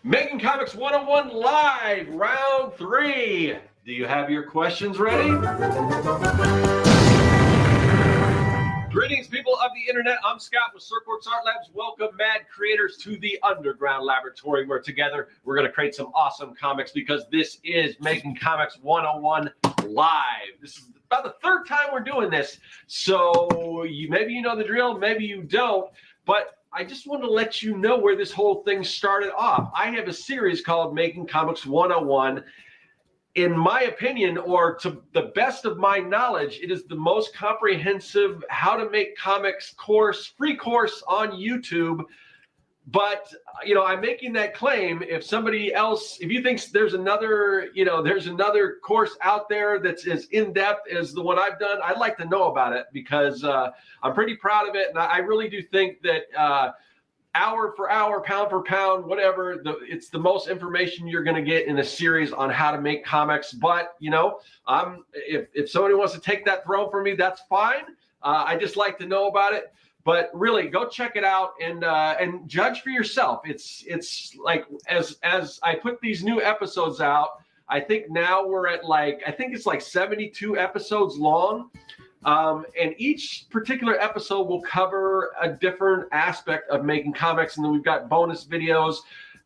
Making Comics 101 live, round 3. Do you have your questions ready? Greetings, people of the internet. I'm Scott with Circleworks Art Labs. Welcome, mad creators, to the underground laboratory where together we're going to create some awesome comics, because this is Making Comics 101 live. This is about the third time we're doing this, so maybe you know the drill, maybe you don't, but I just want to let you know where this whole thing started off. I have a series called Making Comics 101. In my opinion, or to the best of my knowledge, it is the most comprehensive how to make comics free course on YouTube. But, you know, I'm making that claim. If somebody else, if you think there's another course out there that's as in-depth as the one I've done, I'd like to know about it, because I'm pretty proud of it. And I really do think that hour for hour, pound for pound, whatever, it's the most information you're going to get in a series on how to make comics. But, you know, if somebody wants to take that throne from me, that's fine. I just like to know about it. But really, go check it out and judge for yourself. It's like, as I put these new episodes out, I think now we're at I think it's like 72 episodes long. And each particular episode will cover a different aspect of making comics. And then we've got bonus videos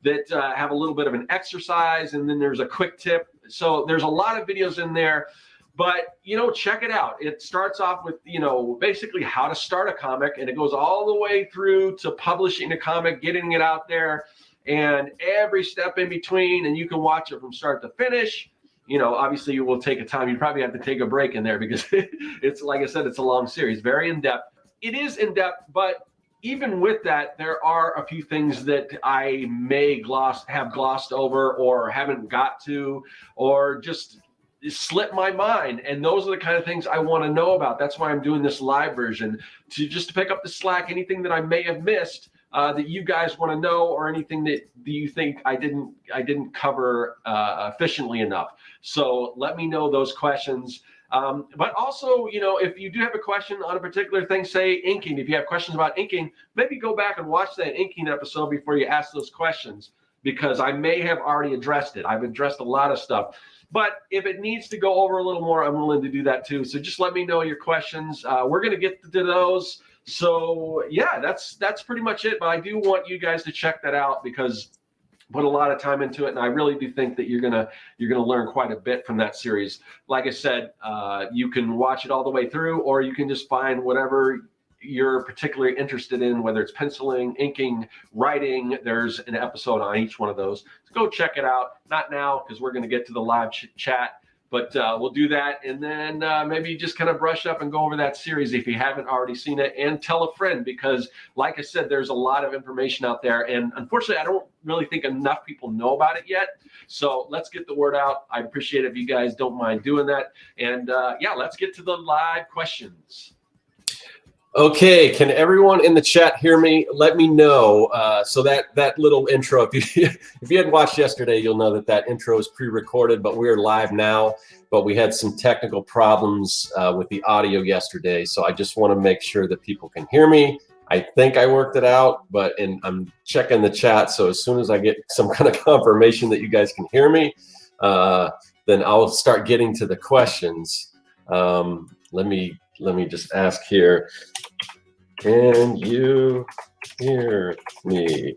that have a little bit of an exercise. And then there's a quick tip. So there's a lot of videos in there. But, you know, check it out. It starts off with, you know, basically how to start a comic. And it goes all the way through to publishing a comic, getting it out there, and every step in between. And you can watch it from start to finish. You know, obviously you will take a time. You probably have to take a break in there, because it's, like I said, it's a long series, very in-depth. It is in-depth, but even with that, there are a few things that I may have glossed over, or haven't got to, or just slipped my mind. And those are the kind of things I want to know about. That's why I'm doing this live version, to pick up the slack, anything that I may have missed, that you guys want to know, or anything that you think I didn't cover efficiently enough. So let me know those questions. But also, you know, if you do have a question on a particular thing, say inking, if you have questions about inking, maybe go back and watch that inking episode before you ask those questions, because I may have already addressed it. I've addressed a lot of stuff. But if it needs to go over a little more, I'm willing to do that too. So just let me know your questions. We're going to get to those. So yeah, that's pretty much it. But I do want you guys to check that out, because I put a lot of time into it, and I really do think that you're gonna learn quite a bit from that series. Like I said, you can watch it all the way through, or you can just find whatever you're particularly interested in, whether it's penciling, inking, writing. There's an episode on each one of those. So go check it out. Not now, because we're going to get to the live chat, but we'll do that. And then maybe just kind of brush up and go over that series if you haven't already seen it, and tell a friend, because like I said, there's a lot of information out there. And unfortunately, I don't really think enough people know about it yet. So let's get the word out. I appreciate it if you guys don't mind doing that. And yeah, let's get to the live questions. Okay, can everyone in the chat hear me? Let me know. So that little intro, if you hadn't watched yesterday, you'll know that intro is pre-recorded, but we're live now. But we had some technical problems with the audio yesterday, so I just want to make sure that people can hear me. I think I worked it out, and I'm checking the chat. So as soon as I get some kind of confirmation that you guys can hear me, then I'll start getting to the questions. Let me just ask here. Can you hear me?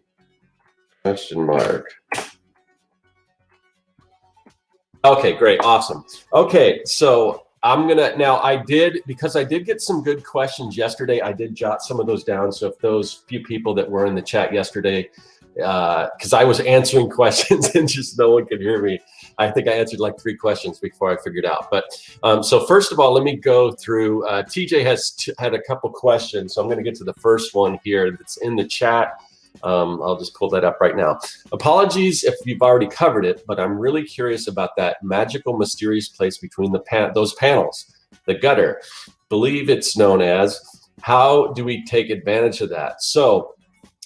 Question mark. Okay, great, awesome. Okay, so I'm gonna because I did get some good questions yesterday. I did jot some of those down. So if those few people that were in the chat yesterday, because I was answering questions and just no one could hear me. I think I answered like 3 questions before I figured out. But so first of all, let me go through. TJ has had a couple questions, so I'm going to get to the first one here that's in the chat. I'll just pull that up right now. Apologies if you've already covered it, but I'm really curious about that magical, mysterious place between those panels, the gutter. Believe it's known as. How do we take advantage of that? So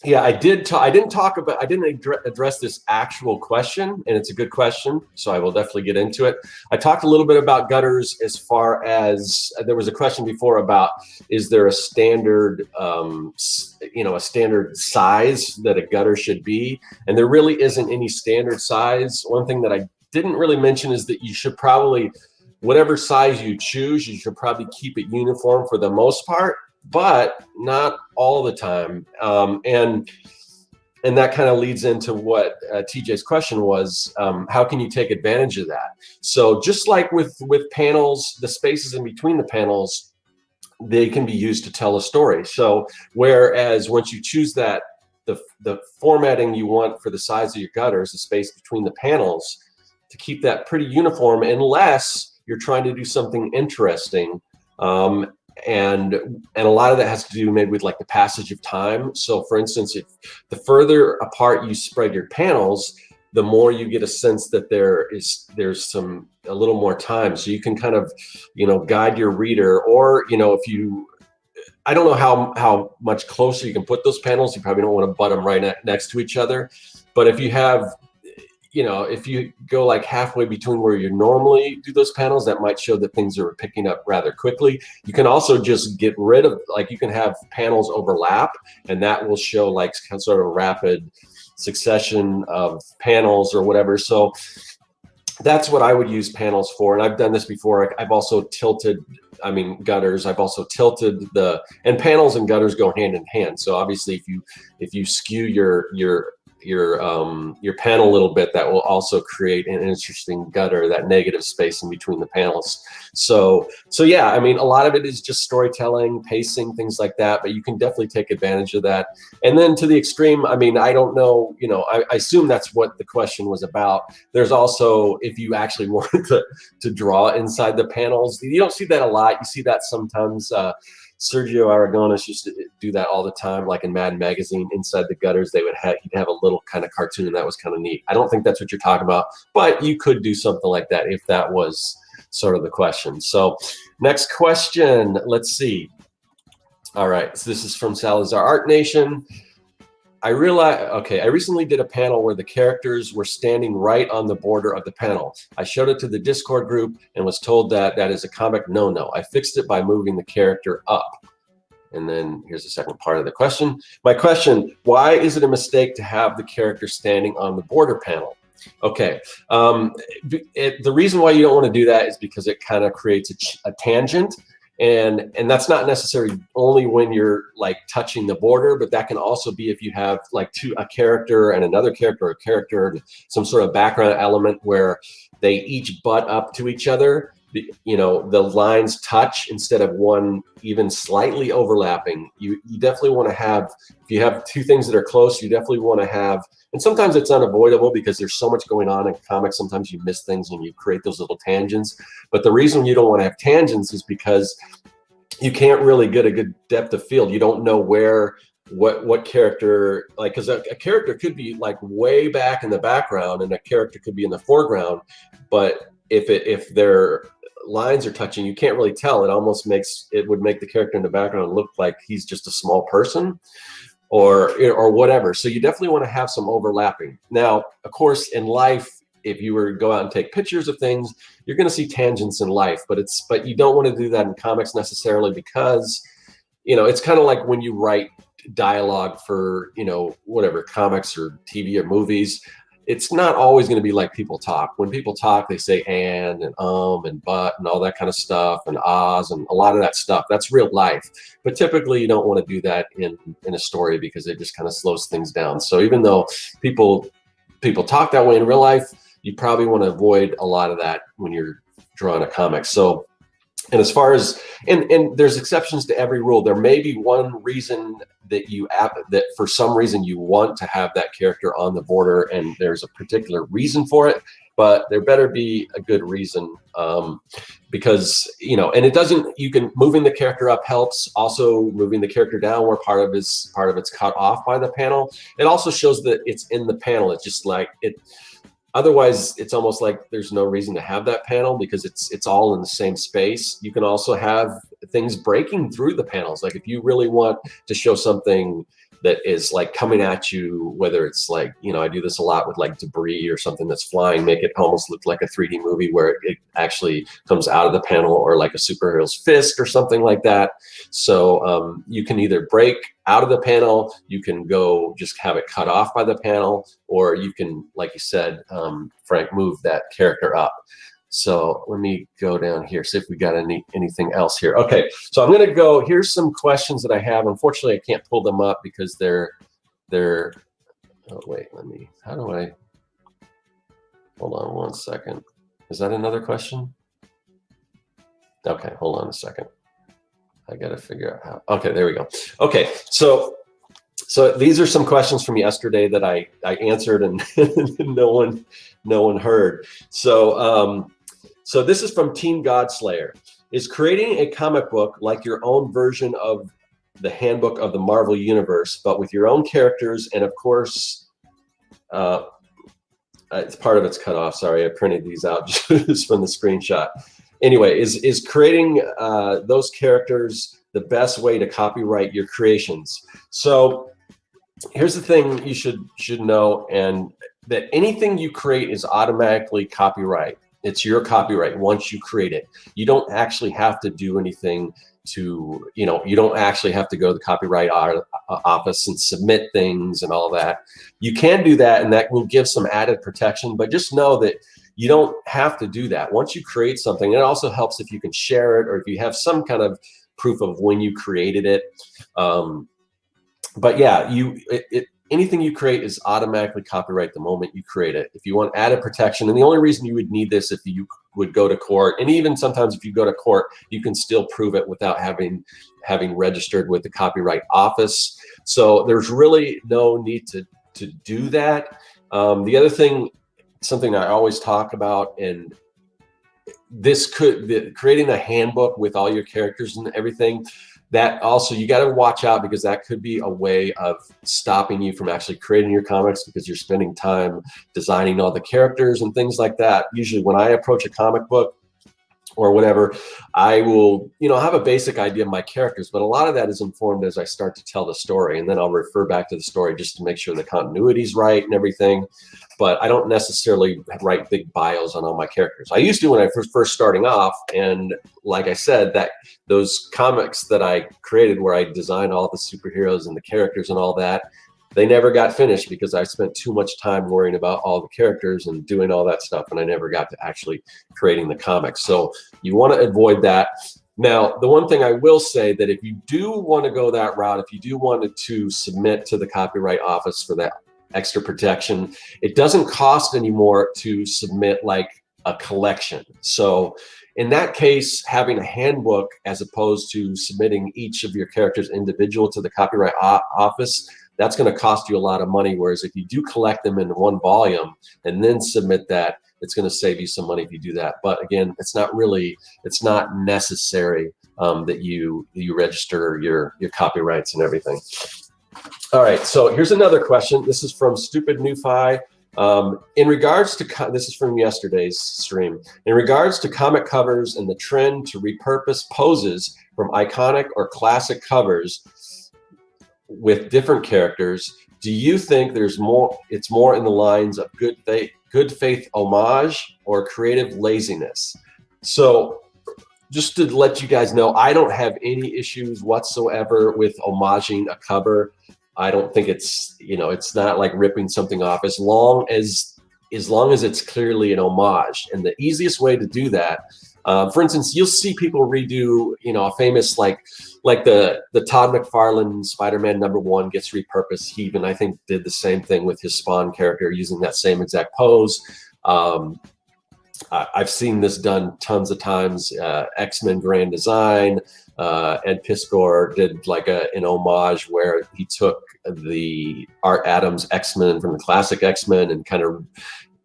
Yeah, I did. I didn't talk about. I didn't address this actual question, and it's a good question, so I will definitely get into it. I talked a little bit about gutters as far as there was a question before about is there a standard, a standard size that a gutter should be, and there really isn't any standard size. One thing that I didn't really mention is that you should probably, whatever size you choose, you should probably keep it uniform for the most part, but not all the time. And that kind of leads into what TJ's question was, how can you take advantage of that? So just like with panels, the spaces in between the panels, they can be used to tell a story. So whereas once you choose that, the formatting you want for the size of your gutters, the space between the panels, to keep that pretty uniform, unless you're trying to do something interesting. And a lot of that has to do maybe with like the passage of time. So for instance, if the further apart you spread your panels, the more you get a sense that there's a little more time. So you can kind of, guide your reader, or, if you, I don't know how much closer you can put those panels. You probably don't want to butt them right next to each other. But if you have, if you go like halfway between where you normally do those panels, that might show that things are picking up rather quickly. You can also just get rid of, like, you can have panels overlap, and that will show like sort of a rapid succession of panels or whatever. So that's what I would use panels for. And I've done this before. I've also tilted, gutters. I've also tilted and panels and gutters go hand in hand. So obviously if you skew your panel a little bit, that will also create an interesting gutter, that negative space in between the panels. So yeah, a lot of it is just storytelling, pacing, things like that, but you can definitely take advantage of that. And then to the extreme, I don't know, I assume that's what the question was about. There's also, if you actually wanted to draw inside the panels, you don't see that a lot. You see that sometimes. Sergio Aragonis used to do that all the time, like in Mad Magazine. Inside the gutters, he'd have a little kind of cartoon that was kind of neat. I don't think that's what you're talking about, but you could do something like that if that was sort of the question. So next question, let's see. All right, so this is from Salazar Art Nation. I recently did a panel where the characters were standing right on the border of the panel. I showed it to the Discord group and was told that is a comic no-no. I fixed it by moving the character up. And then here's the second part of the question. My question, why is it a mistake to have the character standing on the border panel? Okay, the reason why you don't want to do that is because it kind of creates a tangent. And that's not necessarily only when you're like touching the border, but that can also be if you have like a character and another character, or a character and some sort of background element where they each butt up to each other. The lines touch instead of one even slightly overlapping. You definitely want to have, if you have two things that are close, you definitely want to have, and sometimes it's unavoidable because there's so much going on in comics. Sometimes you miss things and you create those little tangents. But the reason you don't want to have tangents is because you can't really get a good depth of field. You don't know what character, like, because a character could be like way back in the background and a character could be in the foreground, but if their lines are touching, you can't really tell. It would make the character in the background look like he's just a small person or whatever. So you definitely want to have some overlapping. Now, of course, in life, if you were to go out and take pictures of things, you're going to see tangents in life, but you don't want to do that in comics necessarily, because it's kind of like when you write dialogue for whatever, comics or TV or movies. It's not always going to be like people talk. When people talk, they say and but and all that kind of stuff, and ahs and a lot of that stuff. That's real life. But typically you don't want to do that in a story because it just kind of slows things down. So even though people talk that way in real life, you probably want to avoid a lot of that when you're drawing a comic. So, and as far as, and there's exceptions to every rule. There may be one reason that for some reason you want to have that character on the border, and there's a particular reason for it, but there better be a good reason, because and it doesn't. Moving the character up helps. Also, moving the character down where part of it's cut off by the panel. It also shows that it's in the panel. It's just like it. Otherwise, it's almost like there's no reason to have that panel because it's all in the same space. You can also have things breaking through the panels. Like if you really want to show something, that is like coming at you, whether it's like, you know, I do this a lot with like debris or something that's flying, make it almost look like a 3D movie where it actually comes out of the panel, or like a superhero's fist or something like that. So you can either break out of the panel, you can go just have it cut off by the panel, or you can, like you said, Frank, move that character up. So let me go down here, see if we got anything else here. Okay, so I'm gonna go, here's some questions that I have. Unfortunately, I can't pull them up because they're, oh wait, how do I, hold on one second. Is that another question? Okay, hold on a second. I gotta figure out how, okay, there we go. Okay, so these are some questions from yesterday that I answered and no one heard. So this is from Team Godslayer. Is creating a comic book like your own version of the handbook of the Marvel Universe, but with your own characters, and of course, it's part of it's cut off. Sorry, I printed these out just from the screenshot. Anyway, is creating those characters the best way to copyright your creations? So here's the thing you should know, and that anything you create is automatically copyright. It's your copyright once you create it. You don't actually have to do anything to, you know, you don't actually have to go to the copyright office and submit things and all that. You can do that, and that will give some added protection, but just know that you don't have to do that. Once you create something, it also helps if you can share it, or if you have some kind of proof of when you created it. But yeah, anything you create is automatically copyright the moment you create it. If you want added protection, and the only reason you would need this if you would go to court, and even sometimes if you go to court, you can still prove it without having registered with the Copyright Office. So there's really no need to do that. The other thing, something I always talk about, and this creating a handbook with all your characters and everything, that also you got to watch out, because that could be a way of stopping you from actually creating your comics, because you're spending time designing all the characters and things like that. Usually when I approach a comic book or whatever, I will, you know, have a basic idea of my characters, but a lot of that is informed as I start to tell the story, and then I'll refer back to the story just to make sure the continuity's right and everything. But I don't necessarily write big bios on all my characters. I used to when I first starting off, and like I said, that those comics that I created where I designed all the superheroes and the characters and all that, they never got finished because I spent too much time worrying about all the characters and doing all that stuff, and I never got to actually creating the comics. So you want to avoid that. Now, the one thing I will say, that if you do want to go that route, if you do want to submit to the Copyright Office for that extra protection, it doesn't cost anymore to submit like a collection. So in that case, having a handbook as opposed to submitting each of your characters individual to the Copyright Office, that's going to cost you a lot of money. Whereas if you do collect them in one volume and then submit that, it's going to save you some money if you do that. But again, it's not necessary that you register your copyrights and everything. All right, so here's another question. This is from Stupid Nufi. In regards to, this is from yesterday's stream. In regards to comic covers and the trend to repurpose poses from iconic or classic covers with different characters, do you think it's more in the lines of good faith homage or creative laziness? So just to let you guys know, I don't have any issues whatsoever with homaging a cover. I don't think it's, you know, it's not like ripping something off, as long as it's clearly an homage. And the easiest way to do that, for instance, you'll see people redo, you know, a famous like the Todd McFarlane Spider-Man #1 gets repurposed. He even, I think, did the same thing with his Spawn character using that same exact pose. I've seen this done tons of times. X-Men Grand Design, Ed Piskor did like an homage where he took the Art Adams X-Men from the classic X-Men and kind of,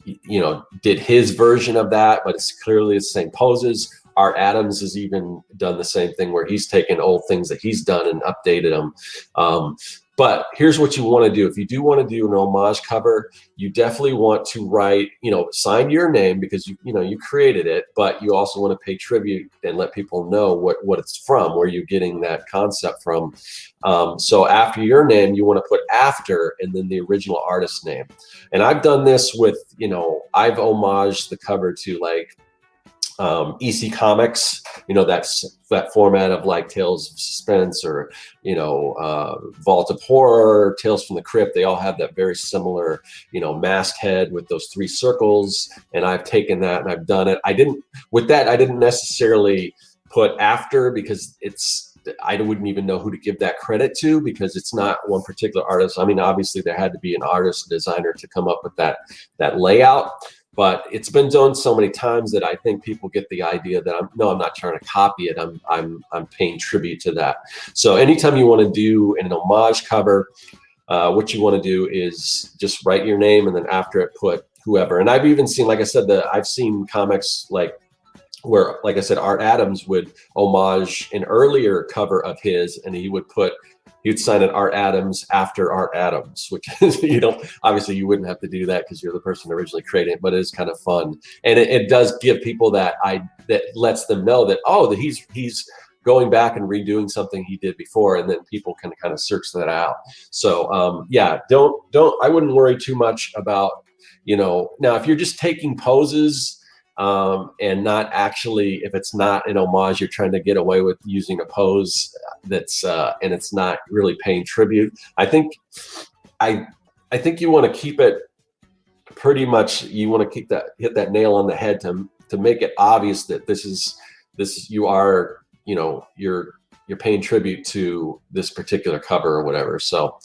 you know, did his version of that, but it's clearly the same poses. Art Adams has even done the same thing where he's taken old things that he's done and updated them. But here's what you want to do. If you do want to do an homage cover, you definitely want to write, sign your name, because you created it, but you also want to pay tribute and let people know what it's from, where you're getting that concept from. So after your name, you want to put after and then the original artist name. And I've done this with, I've homaged the cover to like EC Comics, that format of like Tales of Suspense or Vault of Horror, Tales from the Crypt. They all have that very similar masked head with those 3 circles, and I've taken that and I've done it. I didn't necessarily put after, because I wouldn't even know who to give that credit to, because it's not one particular artist. I mean, obviously there had to be an artist, designer to come up with that layout. But it's been done so many times that I think people get the idea that I'm not trying to copy it. I'm paying tribute to that. So anytime you want to do an homage cover, what you want to do is just write your name, and then after it put whoever. And I've even seen, like I said, I've seen comics where, like I said, Art Adams would homage an earlier cover of his, and he'd sign an Art Adams after Art Adams, which is, obviously you wouldn't have to do that because you're the person originally creating it, but it is kind of fun. And it does give people that lets them know that, that he's going back and redoing something he did before, and then people can kind of search that out. So yeah, I wouldn't worry too much about, now if you're just taking poses, and not actually, if it's not an homage, you're trying to get away with using a pose that's and it's not really paying tribute. I think you want to keep it pretty much. You want to hit that nail on the head to make it obvious that you're paying tribute to this particular cover or whatever. So,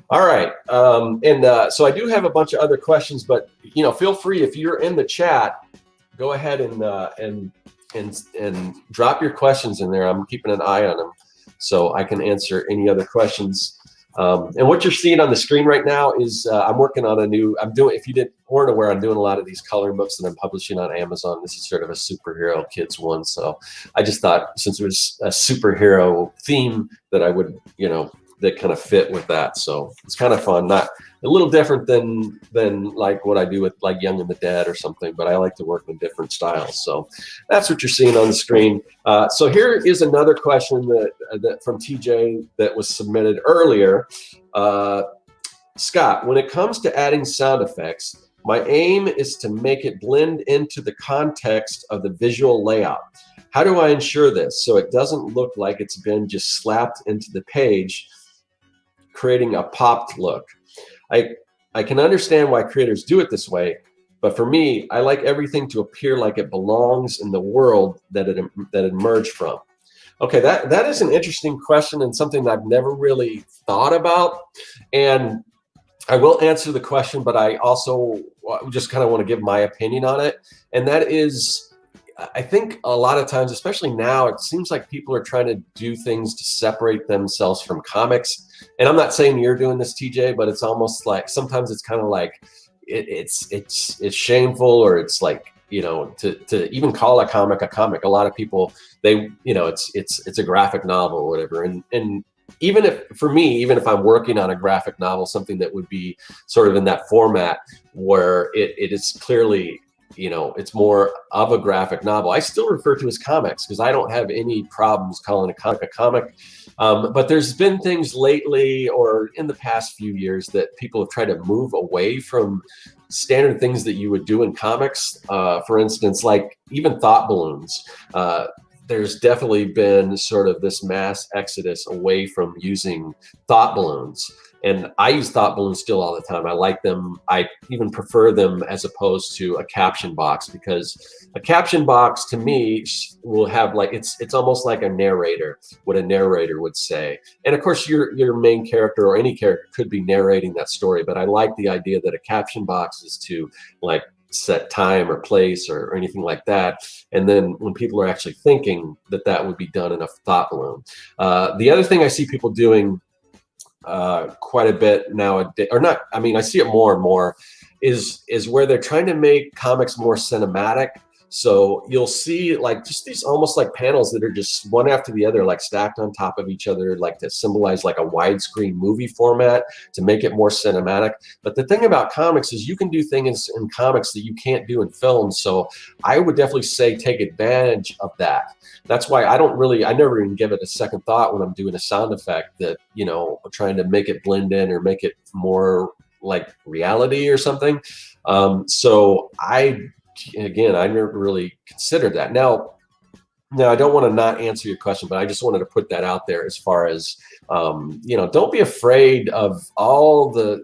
all right, so I do have a bunch of other questions, but feel free, if you're in the chat, go ahead and drop your questions in there. I'm keeping an eye on them so I can answer any other questions. And what you're seeing on the screen right now is I'm working on if you weren't aware, I'm doing a lot of these coloring books that I'm publishing on Amazon. This is sort of a superhero kids one. So I just thought, since it was a superhero theme, that I would, that kind of fit with that. So it's kind of fun. Not a little different than like what I do with like Young and the Dead or something, but I like to work in different styles. So that's what you're seeing on the screen. So here is another question that from TJ that was submitted earlier. Scott, when it comes to adding sound effects, my aim is to make it blend into the context of the visual layout. How do I ensure this so it doesn't look like it's been just slapped into the page, creating a popped look? I can understand why creators do it this way, but for me, I like everything to appear like it belongs in the world that it emerged from. Okay, that is an interesting question and something that I've never really thought about. And I will answer the question, but I also just kind of want to give my opinion on it. And that is, I think a lot of times, especially now, it seems like people are trying to do things to separate themselves from comics. And I'm not saying you're doing this, TJ, but it's almost like sometimes it's kind of like it's shameful, or it's like, to even call a comic a comic. A lot of people, it's a graphic novel or whatever. And even if I'm working on a graphic novel, something that would be sort of in that format where it is clearly, it's more of a graphic novel, I still refer to as comics, because I don't have any problems calling a comic a comic. But there's been things lately or in the past few years that people have tried to move away from standard things that you would do in comics. For instance, like even thought balloons. There's definitely been sort of this mass exodus away from using thought balloons. And I use thought balloons still all the time. I like them. I even prefer them as opposed to a caption box, because a caption box to me will have like, it's almost like a narrator, what a narrator would say. And of course your main character or any character could be narrating that story. But I like the idea that a caption box is to like set time or place or anything like that. And then when people are actually thinking, that would be done in a thought balloon. The other thing I see people doing quite a bit nowadays, or not, I mean, I see it more and more, is where they're trying to make comics more cinematic. So you'll see like just these almost like panels that are just one after the other, like stacked on top of each other, like to symbolize like a widescreen movie format to make it more cinematic. But the thing about comics is you can do things in comics that you can't do in film. So I would definitely say take advantage of that. That's why I never even give it a second thought when I'm doing a sound effect that, you know, trying to make it blend in or make it more like reality or something. So again, I never really considered that. Now, I don't want to not answer your question, but I just wanted to put that out there as far as, you know, don't be afraid of all the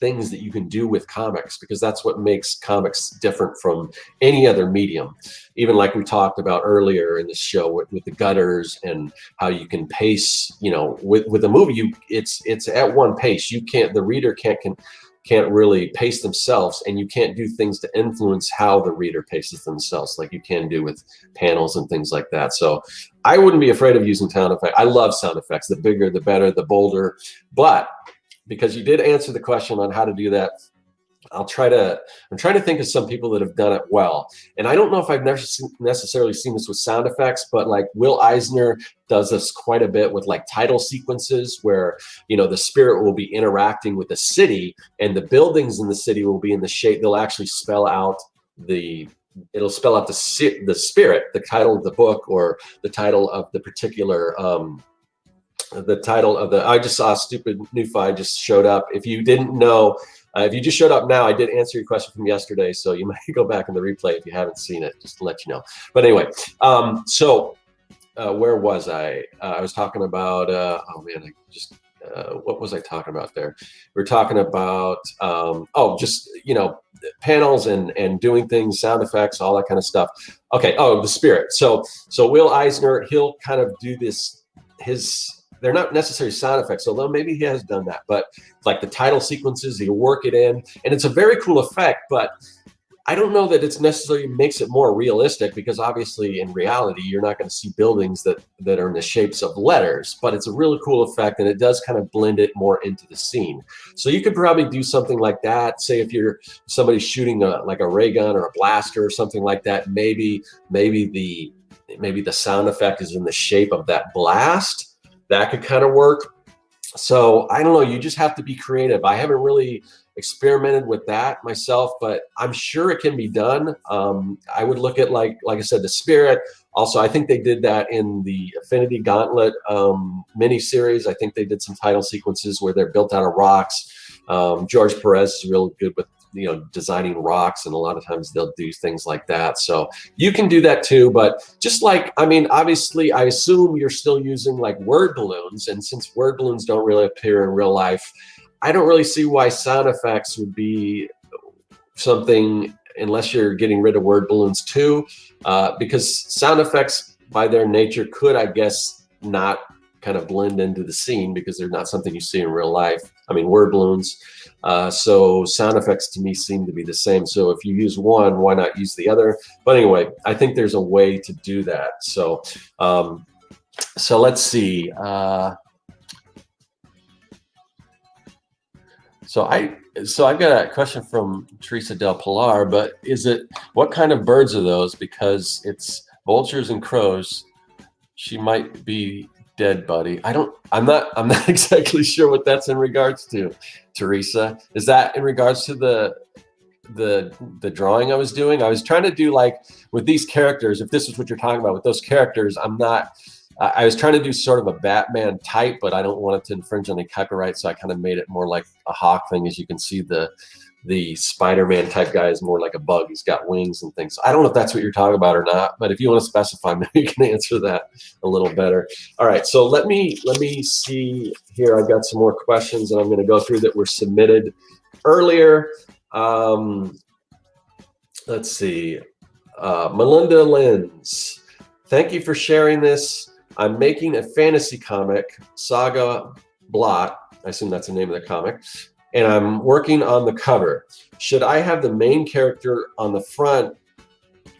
things that you can do with comics, because that's what makes comics different from any other medium. Even like we talked about earlier in the show with the gutters and how you can pace, you know, with a movie, it's at one pace. The reader can't really pace themselves, and you can't do things to influence how the reader paces themselves like you can do with panels and things like that. So I wouldn't be afraid of using sound effects. I love sound effects. The bigger, the better, the bolder. But because you did answer the question on how to do that, I'm trying to think of some people that have done it well. And I don't know if I've necessarily seen this with sound effects, but like Will Eisner does this quite a bit with like title sequences where, you know, the spirit will be interacting with the city, and the buildings in the city will be in the shape. They'll actually spell out the spirit, the title of the book, or the title of the particular, I just saw a stupid new file just showed up. If you didn't know, if you just showed up now, I did answer your question from yesterday, so you might go back in the replay if you haven't seen it, just to let you know. But anyway, where was I? I was talking about, oh man, what was I talking about there? We're talking about, just, you know, panels and doing things, sound effects, all that kind of stuff. Okay, the spirit. So Will Eisner, he'll kind of do this, they're not necessarily sound effects, although maybe he has done that, but like the title sequences, he'll work it in, and it's a very cool effect, but I don't know that it's necessarily makes it more realistic, because obviously in reality, you're not going to see buildings that are in the shapes of letters, but it's a really cool effect, and it does kind of blend it more into the scene. So you could probably do something like that. Say if you're somebody shooting like a ray gun or a blaster or something like that, maybe the sound effect is in the shape of that blast. That could kind of work. So I don't know, you just have to be creative. I haven't really experimented with that myself, but I'm sure it can be done. I would look at like I said, the spirit. Also, I think they did that in the Infinity Gauntlet miniseries. I think they did some title sequences where they're built out of rocks. George Perez is real good with, you know, designing rocks, and a lot of times they'll do things like that. So you can do that too, but just like, I mean, obviously I assume you're still using like word balloons, and since word balloons don't really appear in real life, I don't really see why sound effects would be something, unless you're getting rid of word balloons too, because sound effects by their nature could, I guess, not kind of blend into the scene because they're not something you see in real life. I mean, word balloons. So sound effects to me seem to be the same. So if you use one, why not use the other? But anyway, I think there's a way to do that. So, let's see. So I've got a question from Teresa Del Pilar, but what kind of birds are those? Because it's vultures and crows. She might be dead, buddy. I'm not exactly sure what that's in regards to, Teresa. Is that in regards to the drawing I was doing? I was trying to do like with these characters, if this is what you're talking about with those characters, I was trying to do sort of a Batman type, but I don't want it to infringe on the copyright, so I kind of made it more like a hawk thing. As you can see, the Spider-Man type guy is more like a bug. He's got wings and things. So I don't know if that's what you're talking about or not, but if you want to specify, maybe you can answer that a little better. All right, so let me see here. I've got some more questions that I'm going to go through that were submitted earlier. Let's see. Melinda Lins, thank you for sharing this. I'm making a fantasy comic, Saga Blot. I assume that's the name of the comic. And I'm working on the cover. Should I have the main character on the front,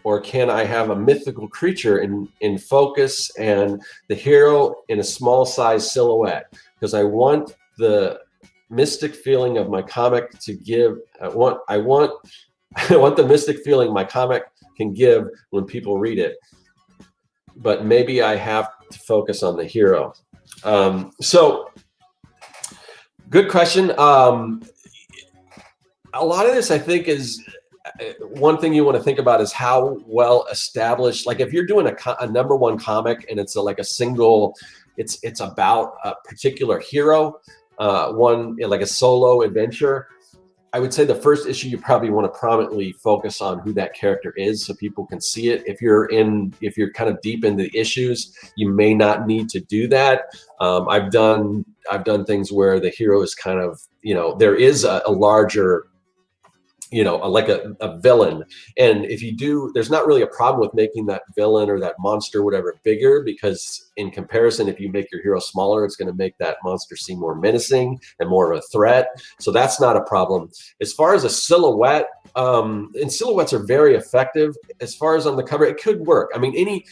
or can I have a mythical creature in focus and the hero in a small size silhouette? Because I want the mystic feeling of my comic to give. I want the mystic feeling my comic can give when people read it. But maybe I have to focus on the hero. So good question. A lot of this, I think, is one thing you want to think about is how well established, like if you're doing a #1 comic and it's like a single, it's about a particular hero, one like a solo adventure, I would say the first issue you probably want to prominently focus on who that character is so people can see it. If you're kind of deep into the issues, you may not need to do that. I've done things where the hero is kind of, there is a larger, like a villain. And if you do, there's not really a problem with making that villain or that monster, whatever, bigger, because in comparison, if you make your hero smaller, it's going to make that monster seem more menacing and more of a threat. So that's not a problem. As far as a silhouette, and silhouettes are very effective. As far as on the cover, it could work. I mean,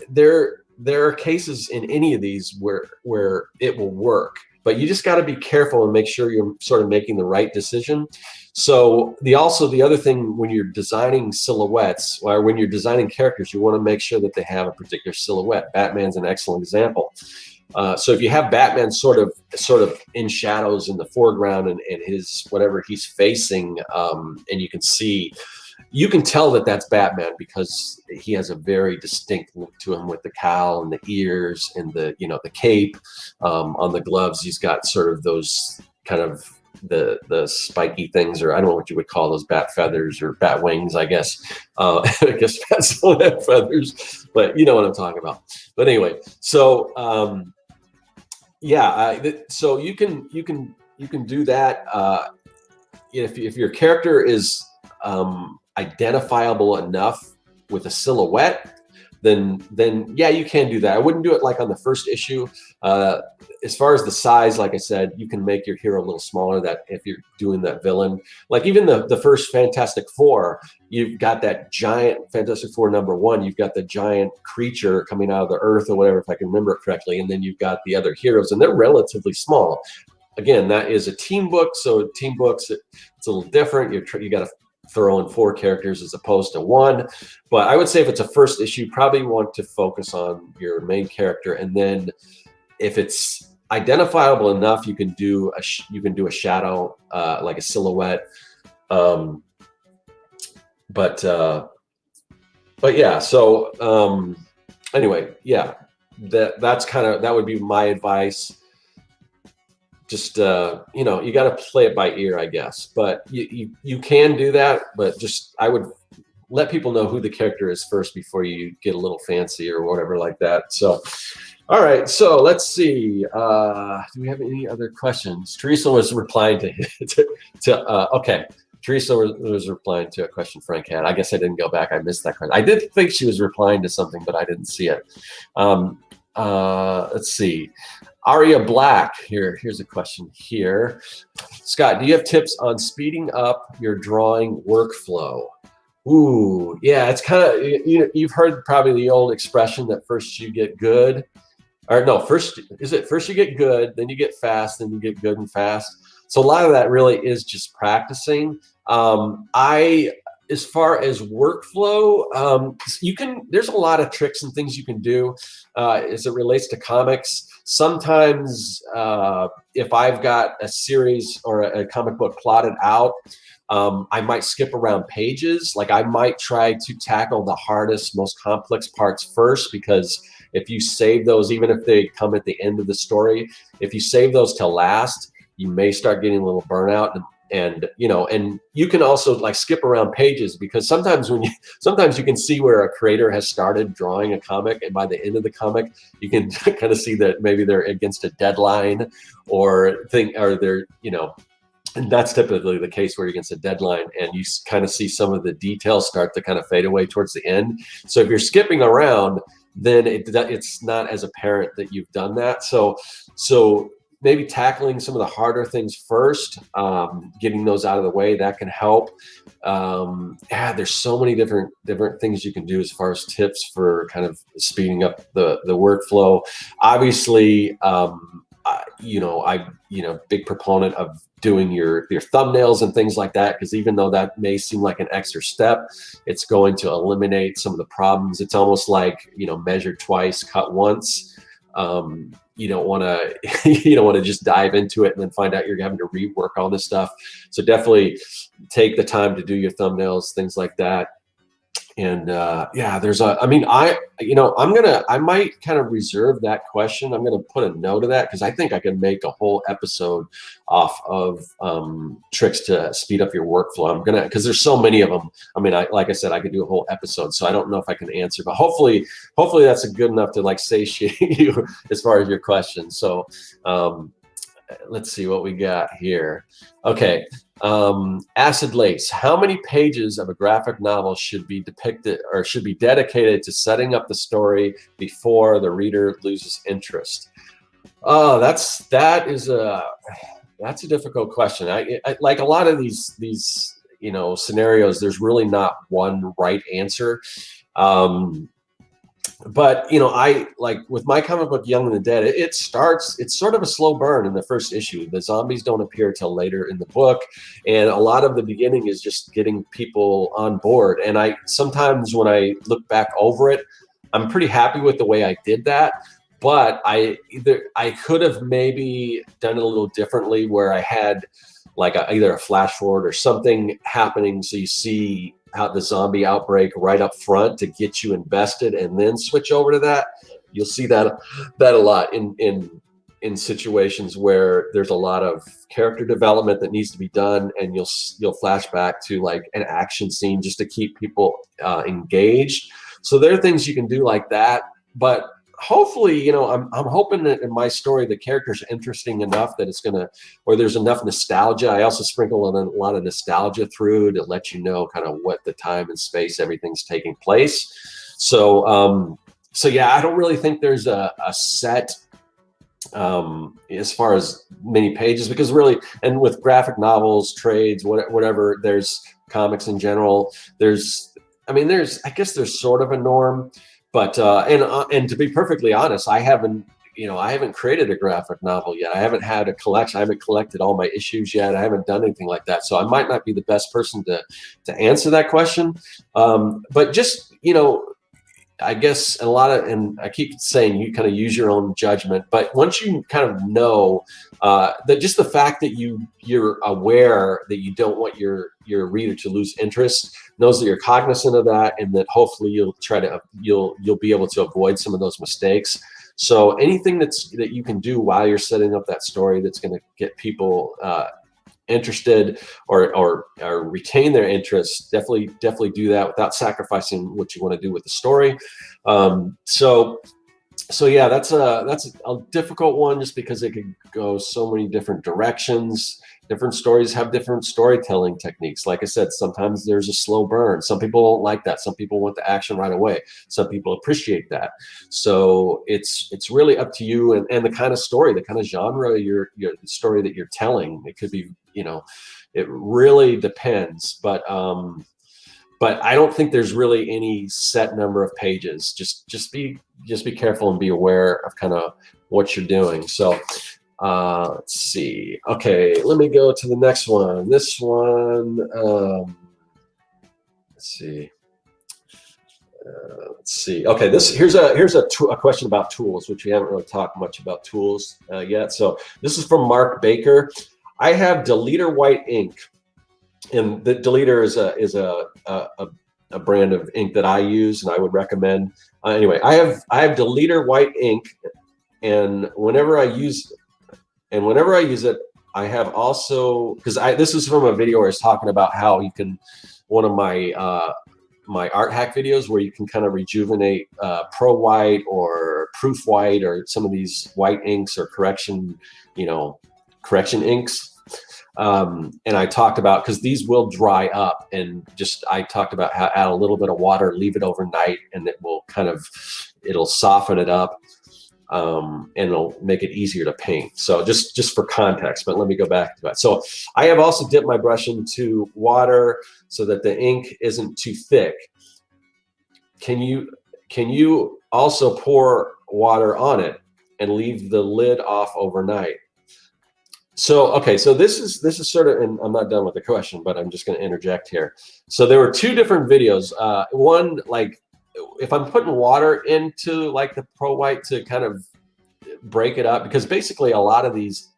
there are cases in any of these where it will work, but you just got to be careful and make sure you're sort of making the right decision. So the other thing when you're designing silhouettes or when you're designing characters, you want to make sure that they have a particular silhouette. Batman's an excellent example. So if you have Batman sort of in shadows in the foreground and his whatever he's facing, and you can tell that that's Batman because he has a very distinct look to him with the cowl and the ears and the cape. On the gloves, he's got sort of those kind of the spiky things, or I don't know what you would call those, bat feathers or bat wings, I guess. I guess bats don't have feathers, but you know what I'm talking about. But anyway, so so you can do that if your character is identifiable enough with a silhouette, then yeah, you can do that. I wouldn't do it like on the first issue. As far as the size, like I said, you can make your hero a little smaller. That if you're doing that villain, like even the first Fantastic Four, you've got that giant Fantastic Four #1. You've got the giant creature coming out of the earth or whatever, if I can remember it correctly, and then you've got the other heroes, and they're relatively small. Again, that is a team book, so team books it's a little different. You got to throw in 4 characters as opposed to 1. But I would say if it's a first issue, you probably want to focus on your main character, and then if it's identifiable enough, you can do a shadow, like a silhouette. But yeah. So anyway, yeah, that would be my advice. Just you got to play it by ear, I guess. But you can do that, but just I would let people know who the character is first before you get a little fancy or whatever like that. So. All right, so let's see. Do we have any other questions? Teresa was replying okay. Teresa was replying to a question Frank had. I guess I didn't go back. I missed that question. I did think she was replying to something, but I didn't see it. Let's see. Aria Black, here's a question here. Scott, do you have tips on speeding up your drawing workflow? Ooh, yeah, it's kind of, you've heard probably the old expression that first you get good. Or no, first you get good, then you get fast, then you get good and fast. So a lot of that really is just practicing. As far as workflow, there's a lot of tricks and things you can do as it relates to comics. Sometimes if I've got a series or a comic book plotted out, I might skip around pages. Like I might try to tackle the hardest, most complex parts first, because if you save those, even if they come at the end of the story, if you save those till last, you may start getting a little burnout. And you can also like skip around pages, because sometimes you can see where a creator has started drawing a comic, and by the end of the comic, you can kind of see that maybe they're against a deadline and that's typically the case where you're against a deadline, and you kind of see some of the details start to kind of fade away towards the end. So if you're skipping around, then it's not as apparent that you've done that. So maybe tackling some of the harder things first, getting those out of the way, that can help. There's so many different things you can do as far as tips for kind of speeding up the workflow. Obviously, big proponent of doing your thumbnails and things like that, because even though that may seem like an extra step, it's going to eliminate some of the problems. It's almost like, measure twice, cut once. You don't want to just dive into it and then find out you're having to rework all this stuff. So definitely take the time to do your thumbnails, things like that. And yeah, I might kind of reserve that question. I'm gonna put a note of that, because I think I can make a whole episode off of tricks to speed up your workflow. Because there's so many of them. I mean, like I said, I could do a whole episode, so I don't know if I can answer, but hopefully that's good enough to like satiate you as far as your question. So let's see what we got here. Okay. Acid Lace, how many pages of a graphic novel should be depicted or should be dedicated to setting up the story before the reader loses interest? Oh, that's a difficult question. I like a lot of these scenarios, there's really not one right answer. But I like with my comic book Young and the Dead, it's sort of a slow burn in the first issue. The zombies don't appear till later in the book, and a lot of the beginning is just getting people on board. And sometimes when I look back over it, I'm pretty happy with the way I did that, but I could have maybe done it a little differently, where I had like either a flash forward or something happening, so you see how the zombie outbreak right up front to get you invested, and then switch over to that. You'll see that a lot in situations where there's a lot of character development that needs to be done, and you'll flash back to like an action scene just to keep people engaged. So there are things you can do like that, but hopefully, I'm hoping that in my story the character's interesting enough that or there's enough nostalgia. I also sprinkle in a lot of nostalgia through to let you know kind of what the time and space everything's taking place. So yeah, I don't really think there's a set as far as many pages, because really, and with graphic novels, trades, whatever, there's comics in general, I guess there's sort of a norm. But and to be perfectly honest, I haven't created a graphic novel yet. I haven't had a collection. I haven't collected all my issues yet. I haven't done anything like that. So I might not be the best person to answer that question. But just, I guess and I keep saying you kind of use your own judgment. But once you kind of know that just the fact that you're aware that you don't want your reader to lose interest, knows that you're cognizant of that, and that hopefully you'll be able to avoid some of those mistakes. So anything that you can do while you're setting up that story that's going to get people interested or retain their interest, definitely do that without sacrificing what you want to do with the story. So yeah, that's a difficult one, just because it could go so many different directions. Different stories have different storytelling techniques. Like I said, sometimes there's a slow burn. Some people don't like that. Some people want the action right away. Some people appreciate that. So it's really up to you and the kind of story, the kind of genre, the story that you're telling. It could be, it really depends. But I don't think there's really any set number of pages. Just be careful and be aware of kind of what you're doing. So let's see. Okay, let me go to the next one. This one, let's see. Okay, here's a question about tools, which we haven't really talked much about tools yet. So this is from Mark Baker. I have Deleter White ink, and the Deleter is a brand of ink that I use and I would recommend. Anyway, I have Deleter White ink, and whenever I use it, I have also, because this is from a video where I was talking about how you can, one of my my art hack videos where you can kind of rejuvenate Pro White or Proof White or some of these white inks or correction inks. And I talked about, because these will dry up, and I talked about how add a little bit of water, leave it overnight, and it'll soften it up. And it'll make it easier to paint. So just for context, but let me go back to that. So I have also dipped my brush into water so that the ink isn't too thick. Can you also pour water on it and leave the lid off overnight? So, okay, so this is sort of, and I'm not done with the question, but I'm just going to interject here. So there were two different videos. One, like if I'm putting water into like the Pro White to kind of break it up, because basically a lot of these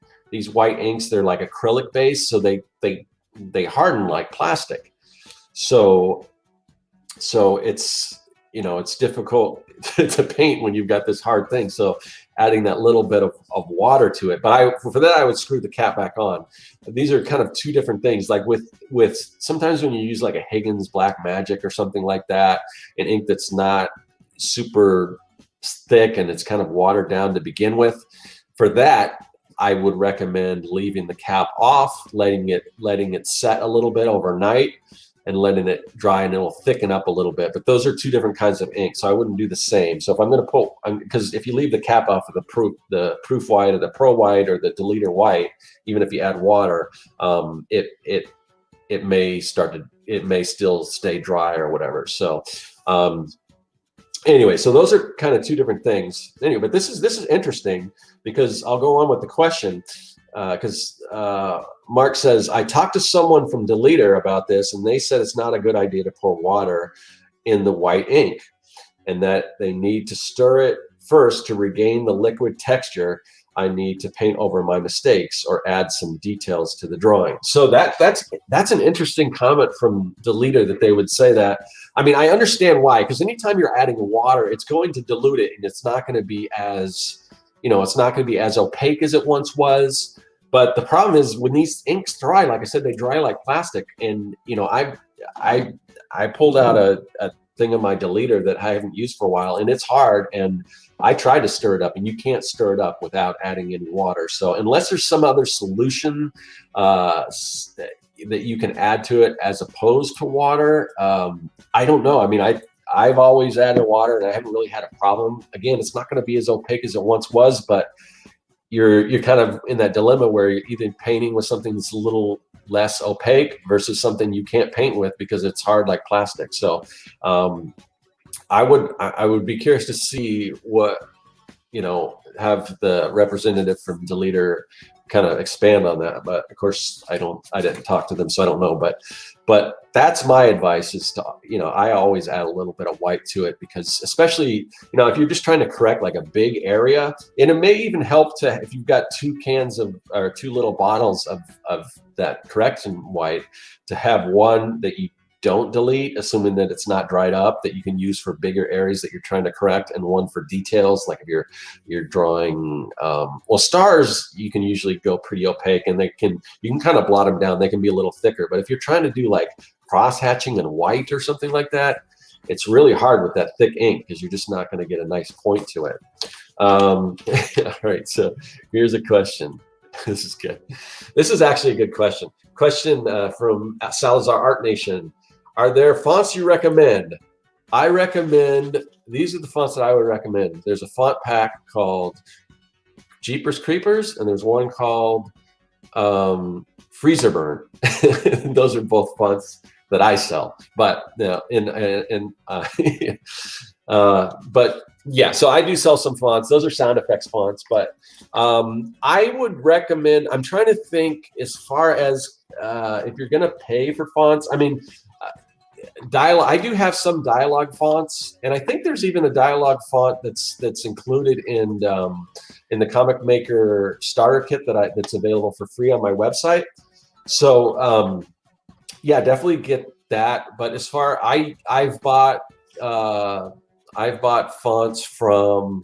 white inks, they're like acrylic based, so they harden like plastic. So it's, you know, it's difficult to paint when you've got this hard thing. So adding that little bit of water to it. But for that, I would screw the cap back on. These are kind of two different things. Like with sometimes when you use like a Higgins Black Magic or something like that, an ink that's not super thick and it's kind of watered down to begin with, for that, I would recommend leaving the cap off, letting it set a little bit overnight, and letting it dry, and it'll thicken up a little bit. But those are two different kinds of ink, so I wouldn't do the same. So if I'm going to put, because if you leave the cap off of the proof white or the Pro White or the deleter white, even if you add water, it may still stay dry or whatever. So anyway, so those are kind of two different things. Anyway, but this is interesting, because I'll go on with the question, because Mark says, I talked to someone from Deleter about this, and they said it's not a good idea to pour water in the white ink, and that they need to stir it first to regain the liquid texture. I need to paint over my mistakes or add some details to the drawing. So that's an interesting comment from Deleter, that they would say that. I mean, I understand why, because anytime you're adding water, it's going to dilute it, and it's not going to be as, you know, it's not going to be as opaque as it once was. But the problem is when these inks dry, like I said, they dry like plastic. And, you know, I pulled out a thing of my Deleter that I haven't used for a while, and it's hard. And I tried to stir it up, and you can't stir it up without adding any water. So unless there's some other solution that you can add to it as opposed to water, I don't know. I mean, I've always added water, and I haven't really had a problem. Again, it's not going to be as opaque as it once was, but you're kind of in that dilemma where you're either painting with something that's a little less opaque versus something you can't paint with because it's hard like plastic. So I would be curious to see what, you know, have the representative from Deleter kind of expand on that. But of course, I didn't talk to them, so I don't know. But that's my advice, is to, you know, I always add a little bit of white to it, because especially, you know, if you're just trying to correct like a big area, and it may even help to, if you've got two cans of, or two little bottles of that correction white, to have one that you don't delete, assuming that it's not dried up, that you can use for bigger areas that you're trying to correct, and one for details, like if you're drawing, well, stars, you can usually go pretty opaque, and you can kind of blot them down. They can be a little thicker. But if you're trying to do like cross hatching and white or something like that, it's really hard with that thick ink, because you're just not going to get a nice point to it. All right, so here's a question. This is good. This is actually a good question. Question from Salazar Art Nation. Are there fonts you recommend? I recommend, these are the fonts that I would recommend. There's a font pack called Jeepers Creepers, and there's one called Freezer Burn. Those are both fonts that I sell. But but yeah, so I do sell some fonts. Those are sound effects fonts. But I would recommend, I'm trying to think as far as if you're going to pay for fonts. I mean, I do have some dialogue fonts, and I think there's even a dialogue font that's included in the Comic Maker starter kit that's available for free on my website. So yeah, definitely get that. But as far, I've bought fonts from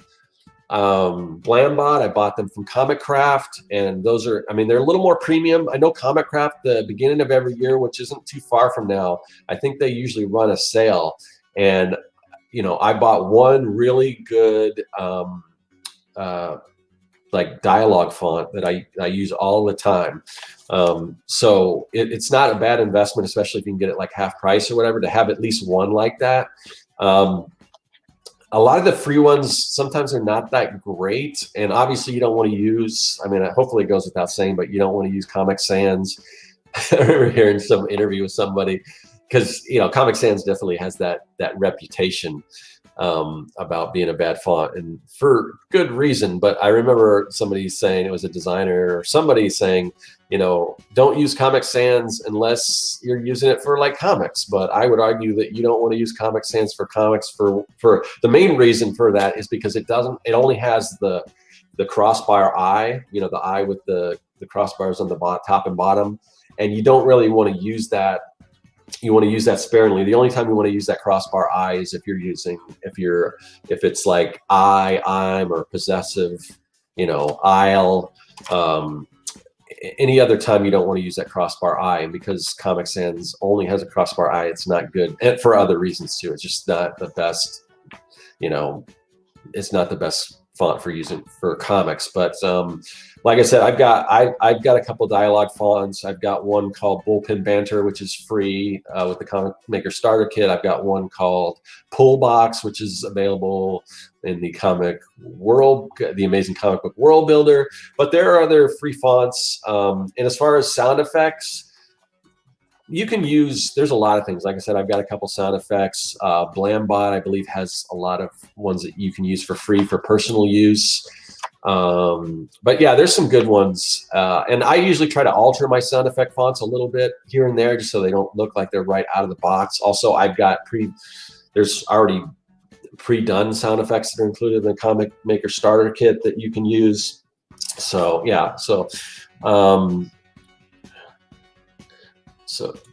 Blambot. I bought them from Comic Craft, and those are, I mean, they're a little more premium. I know Comic Craft, the beginning of every year, which isn't too far from now, I think they usually run a sale. And, you know, I bought one really good like dialogue font that I use all the time. So it's not a bad investment, especially if you can get it like half price or whatever, to have at least one like that. A lot of the free ones, sometimes they're not that great. And obviously you don't want to use, I mean, hopefully it goes without saying, but you don't want to use Comic Sans. I remember hearing some interview with somebody, because, you know, Comic Sans definitely has that reputation. about being a bad font, and for good reason. But I remember somebody saying, it was a designer or somebody saying, you know, don't use Comic Sans unless you're using it for like comics. But I would argue that you don't want to use Comic Sans for comics for the main reason for that is because it only has the crossbar eye, you know, the eye with the crossbars on the top and bottom, and you don't really want to use that. You want to use that sparingly. The only time you want to use that crossbar I is if it's like I'm, or possessive, you know, I'll. Any other time you don't want to use that crossbar I, and because Comic Sans only has a crossbar I, it's not good, and for other reasons too. It's just not the best, you know, it's not the best font for using for comics. But like I said, I've got a couple dialogue fonts. I've got one called Bullpen Banter, which is free with the Comic Maker Starter Kit. I've got one called Pullbox, which is available in the Comic World, the Amazing Comic Book World Builder. But there are other free fonts. And as far as sound effects, you can use, there's a lot of things. Like I said, I've got a couple sound effects. Blambot, I believe, has a lot of ones that you can use for free for personal use. But yeah, there's some good ones. And I usually try to alter my sound effect fonts a little bit here and there, just so they don't look like they're right out of the box. Also, I've got there's already pre-done sound effects that are included in the Comic Maker Starter Kit that you can use. So yeah, so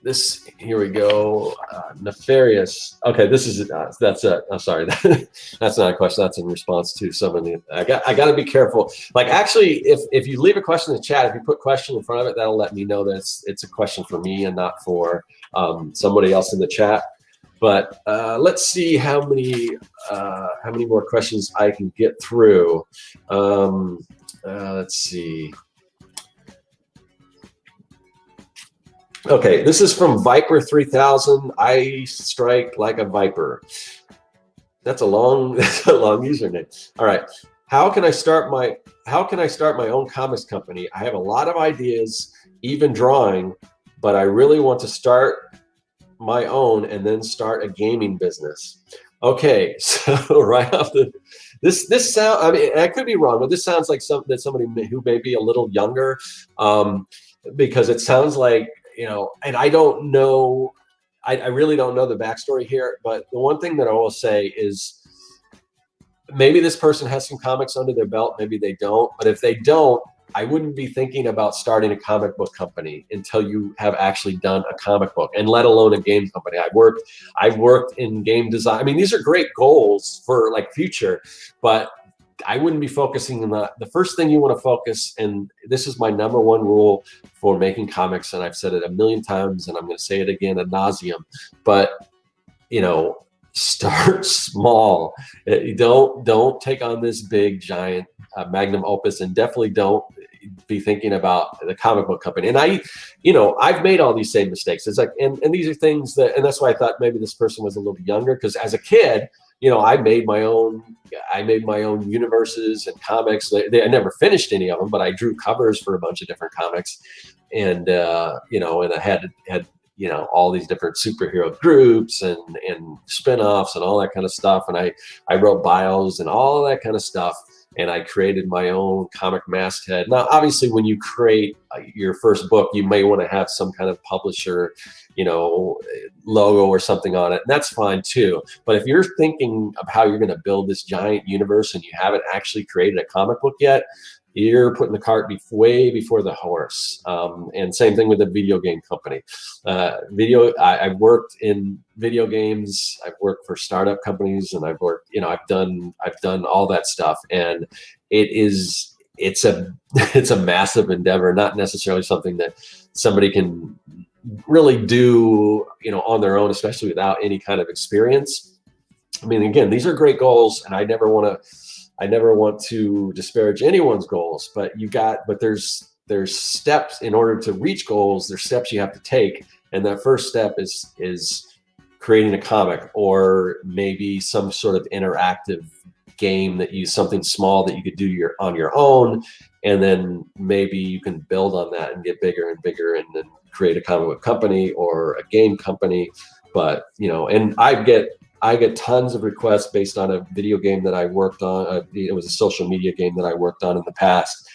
this, here we go. Nefarious. Okay, this is that's it. I'm sorry, that's not a question. That's in response to somebody. I got to be careful. Like, actually, if you leave a question in the chat, if you put question in front of it, that'll let me know that it's a question for me and not for somebody else in the chat. But let's see how many more questions I can get through. Let's see. Okay, this is from Viper 3000. I strike like a viper. That's a long username. All right. How can I start my own comics company? I have a lot of ideas, even drawing, but I really want to start my own and then start a gaming business. Okay, so right off this sound, I mean, I could be wrong, but this sounds like somebody who may be a little younger, because it sounds like, you know, and I don't know, I really don't know the backstory here, but the one thing that I will say is maybe this person has some comics under their belt, maybe they don't, but if they don't, I wouldn't be thinking about starting a comic book company until you have actually done a comic book, and let alone a game company. I've worked in game design. I mean, these are great goals for like future, but I wouldn't be focusing on the first thing you want to focus, and this is my #1 rule for making comics, and I've said it a million times, and I'm going to say it again ad nauseum, but, you know, start small. Don't take on this big, giant magnum opus, and definitely don't be thinking about the comic book company. And I've made all these same mistakes. It's like, and these are things that, and that's why I thought maybe this person was a little younger, because as a kid, you know, I made my own universes and comics. I never finished any of them, but I drew covers for a bunch of different comics, and you know, and I had you know, all these different superhero groups and spin-offs and all that kind of stuff, and I wrote bios and all that kind of stuff, and I created my own comic masthead. Now, obviously, when you create your first book, you may want to have some kind of publisher, you know, logo or something on it, and that's fine too. But if you're thinking of how you're going to build this giant universe and you haven't actually created a comic book yet, you're putting the cart way before the horse. And same thing with a video game company. I've worked in video games. I've worked for startup companies, and I've worked, you know, I've done all that stuff, and it's a massive endeavor, not necessarily something that somebody can really do, you know, on their own, especially without any kind of experience. I mean, again, these are great goals, and I never want to disparage anyone's goals, but there's steps in order to reach goals. There's steps you have to take, and that first step is creating a comic, or maybe some sort of interactive game something small that you could do on your own, and then maybe you can build on that and get bigger and bigger, and then create a comic book company or a game company. But, you know, and I get I get tons of requests based on a video game that I worked on. It was a social media game that I worked on in the past.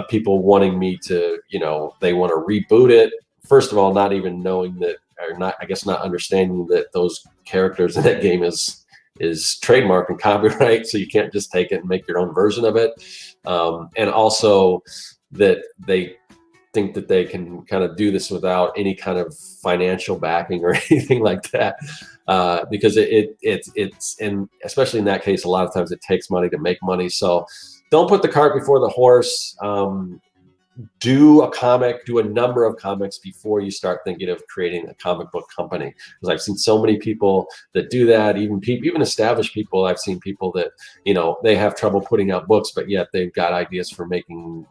People wanting me to, they want to reboot it. First of all, not even knowing that, or not, I guess not understanding that those characters in that game is trademark and copyright, so you can't just take it and make your own version of it. And also that they think that they can kind of do this without any kind of financial backing or anything like that, because it's and especially in that case, a lot of times it takes money to make money. So don't put the cart before the horse. Do a number of comics before you start thinking of creating a comic book company, because I've seen so many people that do that. Even established people. I've seen people that they have trouble putting out books, but yet they've got ideas for making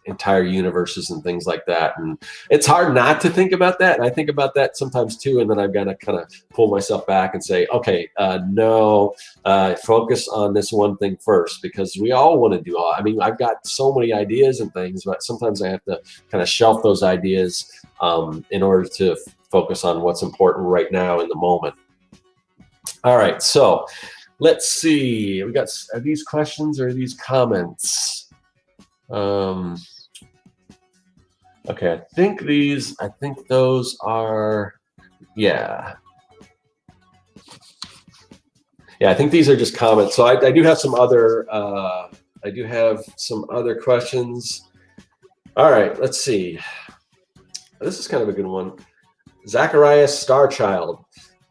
entire universes and things like that, and it's hard not to think about that, and I think about that sometimes too, and then I've got to kind of pull myself back and say, okay, no, focus on this one thing first, because we all want to do all. I mean, I've got so many ideas and things, but sometimes I have to kind of shelf those ideas in order to focus on what's important right now in the moment. All right, so let's see, we got, are these questions or are these comments? Okay, I think those are, yeah, I think these are just comments. So I do have some other, questions. All right, let's see. This is kind of a good one. Zacharias Starchild.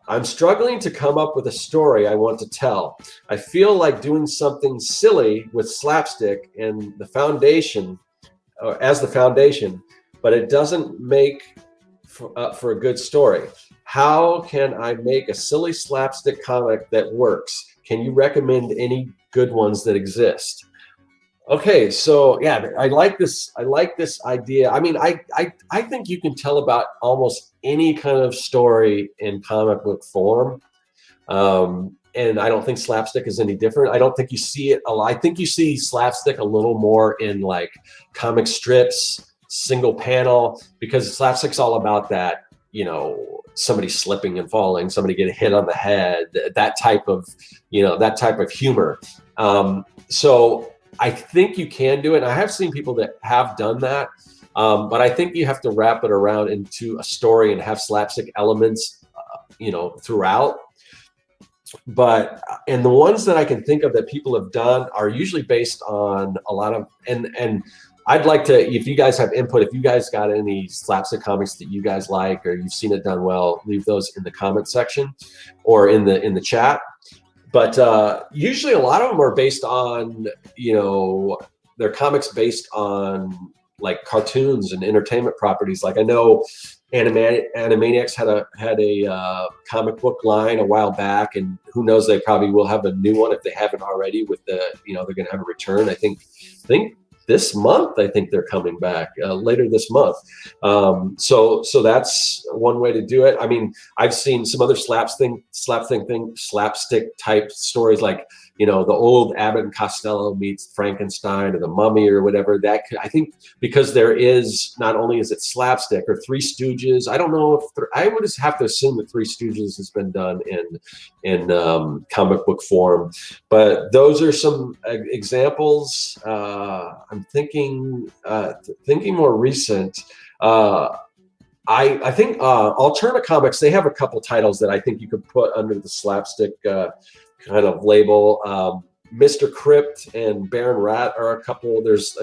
I'm struggling to come up with a story I want to tell. I feel like doing something silly with Slapstick and the foundation, as the foundation, but it doesn't make for a good story. How can I make a silly Slapstick comic that works? Can you recommend any good ones that exist? Okay, so yeah, I like this idea. I mean, I think you can tell about almost any kind of story in comic book form. And I don't think Slapstick is any different. I don't think you see it a lot. I think you see Slapstick a little more in like comic strips, single panel, because Slapstick's all about that, somebody slipping and falling, somebody getting hit on the head, that type of humor. So I think you can do it. And I have seen people that have done that, but I think you have to wrap it around into a story and have Slapstick elements, throughout. And the ones that I can think of that people have done are usually based on a lot of, and I'd like to, if you guys have input, if you guys got any Slapstick comics that you guys like, or you've seen it done well, leave those in the comment section or in the chat. But usually a lot of them are based on, they're comics based on like cartoons and entertainment properties. Like I know Animaniacs had a comic book line a while back, and who knows, they probably will have a new one if they haven't already with the, they're going to have a return. I think this month, I think they're coming back later this month. So that's one way to do it. I mean, I've seen some other slapstick type stories, like, the old Abbott and Costello meets Frankenstein or the Mummy or whatever. That I think, because there is, not only is it slapstick, or Three Stooges. I don't know if I would just have to assume that Three Stooges has been done in comic book form, but those are some examples. I'm thinking more recent. I think Alterna Comics, they have a couple titles that I think you could put under the Slapstick kind of label. Mr. Crypt and Baron Rat are a couple. There's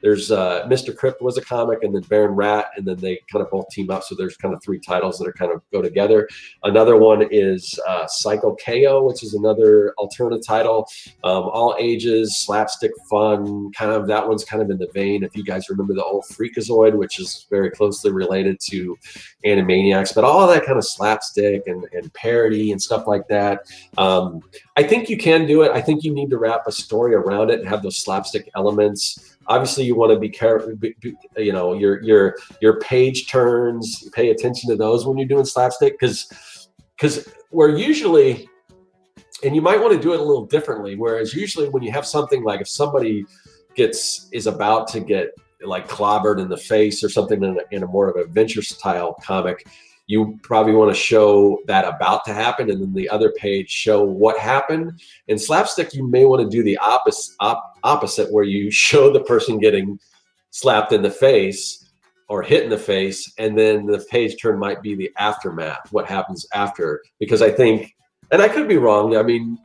Mr. Crypt was a comic, and then Baron Rat, and then they kind of both team up. So there's kind of three titles that are kind of go together. Another one is Psycho KO, which is another alternate title. All ages, slapstick fun, kind of, that one's kind of in the vein, if you guys remember the old Freakazoid, which is very closely related to Animaniacs, but all that kind of slapstick and parody and stuff like that. I think you can do it. I think you need to wrap a story around it and have those slapstick elements. Obviously, you want to be careful. Your page turns. Pay attention to those when you're doing slapstick, because we're usually, and you might want to do it a little differently. Whereas usually, when you have something like, if somebody is about to get like clobbered in the face or something in a more of an adventure style comic, you probably want to show that about to happen, and then the other page show what happened. In Slapstick, you may want to do the opposite, where you show the person getting slapped in the face or hit in the face, and then the page turn might be the aftermath, what happens after. Because I think, and I could be wrong, I mean,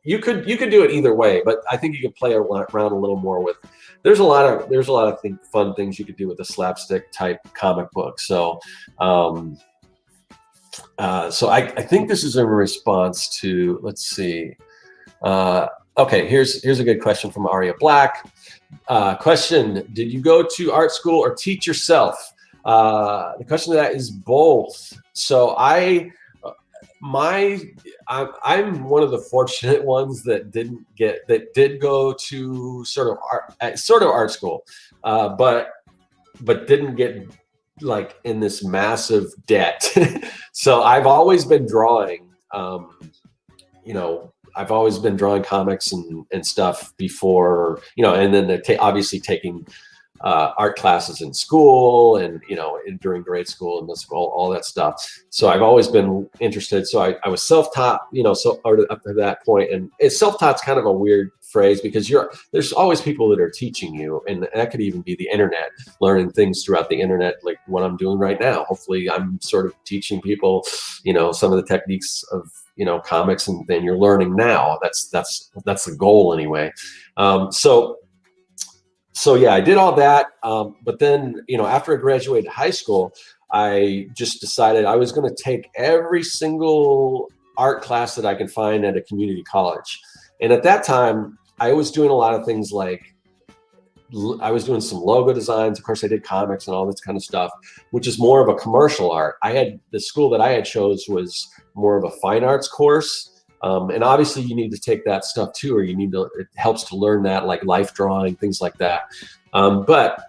you could do it either way, but I think you could play around a little more with. There's a lot of fun things you could do with a Slapstick type comic book. So, so I think this is in response to. Let's see. Okay, here's a good question from Aria Black. Question: did you go to art school or teach yourself? The question to that is both. So I'm one of the fortunate ones that did go to sort of art school, but didn't get like in this massive debt. So I've always been drawing. I've always been drawing comics and stuff before, and then obviously taking art classes in school and, during grade school and all that stuff. So I've always been interested. So I was self-taught, so up to that point. And self-taught's kind of a weird phrase because there's always people that are teaching you, and that could even be the internet, learning things throughout the internet, like what I'm doing right now. Hopefully I'm sort of teaching people, some of the techniques of, comics, and then you're learning now. That's the goal anyway. So yeah, I did all that. But then, after I graduated high school, I just decided I was going to take every single art class that I could find at a community college. And at that time, I was doing a lot of things like, I was doing some logo designs. Of course, I did comics and all this kind of stuff, which is more of a commercial art. The school that I had chose was more of a fine arts course. And obviously you need to take that stuff too, or it helps to learn that, like life drawing, things like that. But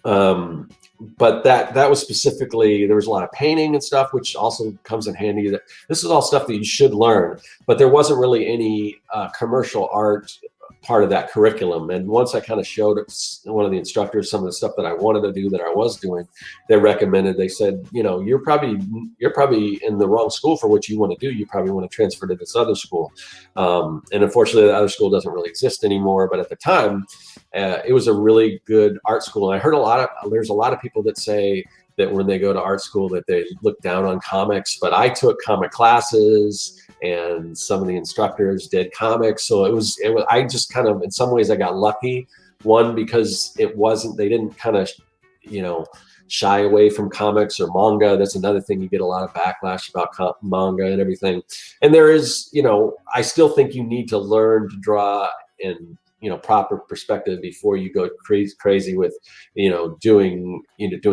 that was specifically, there was a lot of painting and stuff, which also comes in handy. That this is all stuff that you should learn, but there wasn't really any commercial art part of that curriculum. And once I kind of showed one of the instructors some of the stuff that I wanted to do that I was doing, they said, you're probably in the wrong school for what you want to do. You probably want to transfer to this other school. And unfortunately, the other school doesn't really exist anymore. But at the time, it was a really good art school. And I heard there's a lot of people that say that when they go to art school that they look down on comics, but I took comic classes and some of the instructors did comics. So it was, I just kind of, in some ways I got lucky. One, because they didn't kind of, shy away from comics or manga. That's another thing. You get a lot of backlash about manga and everything. And there is, I still think you need to learn to draw in, proper perspective before you go crazy with, doing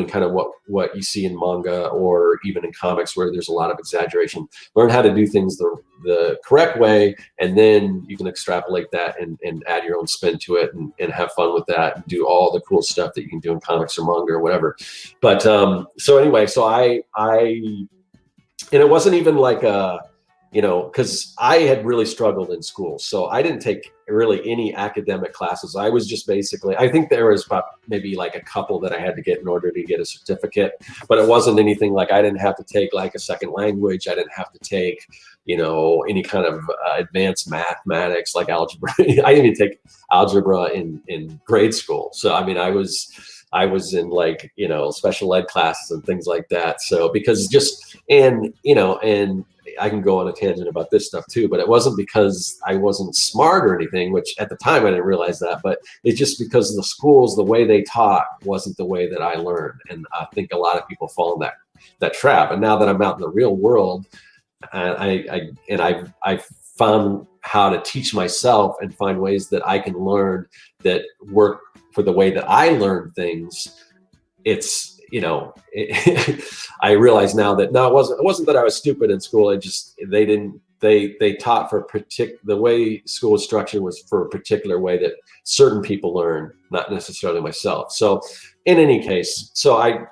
kind of what you see in manga or even in comics where there's a lot of exaggeration. Learn how to do things the correct way, and then you can extrapolate that and add your own spin to it and have fun with that and do all the cool stuff that you can do in comics or manga or whatever. But so anyway, so I and it wasn't even like because I had really struggled in school. So I didn't take really any academic classes. I was just basically, I think there was about maybe like a couple that I had to get in order to get a certificate, but it wasn't anything like, I didn't have to take like a second language. I didn't have to take, any kind of advanced mathematics like algebra. I didn't even take algebra in grade school. So, I mean, I was in like, special ed classes and things like that. So because and I can go on a tangent about this stuff too, but it wasn't because I wasn't smart or anything, which at the time I didn't realize that, but it's just because the schools, the way they taught wasn't the way that I learned. And I think a lot of people fall in that trap. And now that I'm out in the real world, I've found how to teach myself and find ways that I can learn that work for the way that I learn things. It's, I realize now that no, it wasn't that I was stupid in school. They taught for the way school was structured was for a particular way that certain people learn, not necessarily myself. So in any case, so I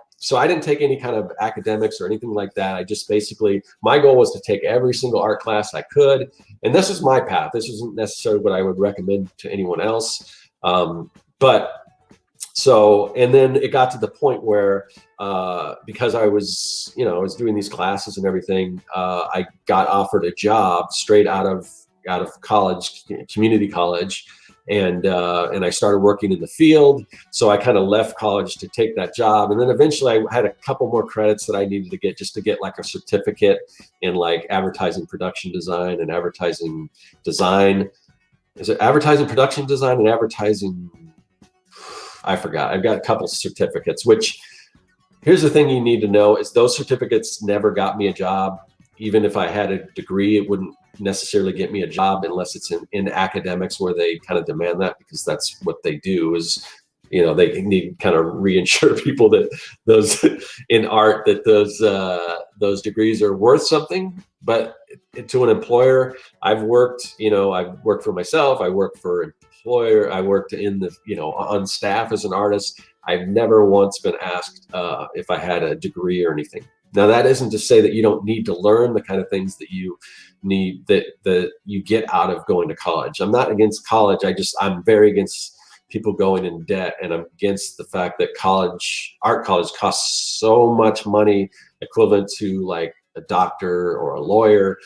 didn't take any kind of academics or anything like that. I just basically, my goal was to take every single art class I could. And this is my path. This isn't necessarily what I would recommend to anyone else. But So, and then it got to the point where, because I was, I was doing these classes and everything, I got offered a job straight out of college, community college, and I started working in the field. So I kind of left college to take that job, and then eventually I had a couple more credits that I needed to get just to get like a certificate in like advertising production design and advertising design. Is it advertising production design and advertising? I forgot. I've got a couple certificates, which here's the thing you need to know is those certificates never got me a job. Even if I had a degree, it wouldn't necessarily get me a job unless it's in academics where they kind of demand that, because that's what they do is, they need kind of reinsure people that those in art, that those degrees are worth something. But to an employer, I've worked for myself. I worked for employer. I worked in the, on staff as an artist. I've never once been asked if I had a degree or anything. Now, that isn't to say that you don't need to learn the kind of things that you need, that you get out of going to college. I'm not against college. I'm very against people going in debt, and I'm against the fact that art college costs so much money, equivalent to like a doctor or a lawyer.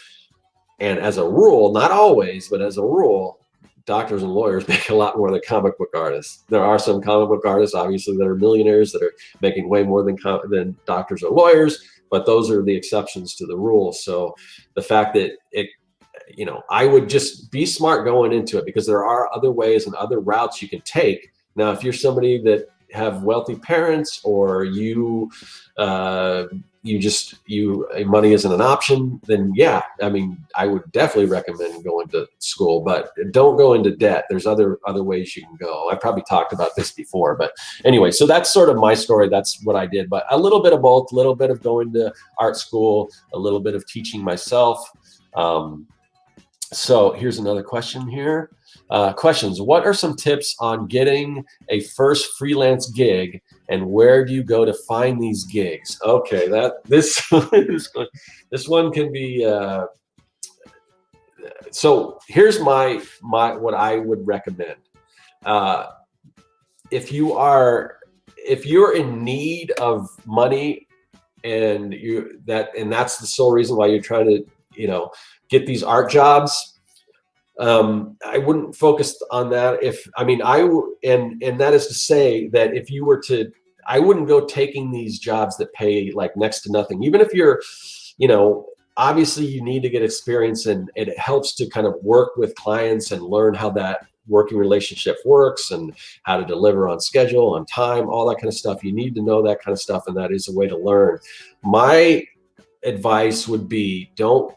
And as a rule, not always, but as a rule, doctors and lawyers make a lot more than comic book artists. There are some comic book artists, obviously, that are millionaires that are making way more than doctors or lawyers, but those are the exceptions to the rule. So the fact that I would just be smart going into it, because there are other ways and other routes you can take. Now, if you're somebody that have wealthy parents, or money isn't an option, then yeah, I mean, I would definitely recommend going to school, but don't go into debt. There's other ways you can go. I probably talked about this before, but anyway, so that's sort of my story. That's what I did, but a little bit of both, a little bit of going to art school, a little bit of teaching myself. So here's another question here. Questions. What are some tips on getting a first freelance gig, and where do you go to find these gigs? Okay, this one can be. So here's my what I would recommend. If you're in need of money, and that's the sole reason why you're trying to get these art jobs, I wouldn't focus on that. And that is to say that if you were to, I wouldn't go taking these jobs that pay like next to nothing. Even if you're, obviously you need to get experience, and it helps to kind of work with clients and learn how that working relationship works and how to deliver on schedule, on time, all that kind of stuff. You need to know that kind of stuff, and that is a way to learn. My advice would be don't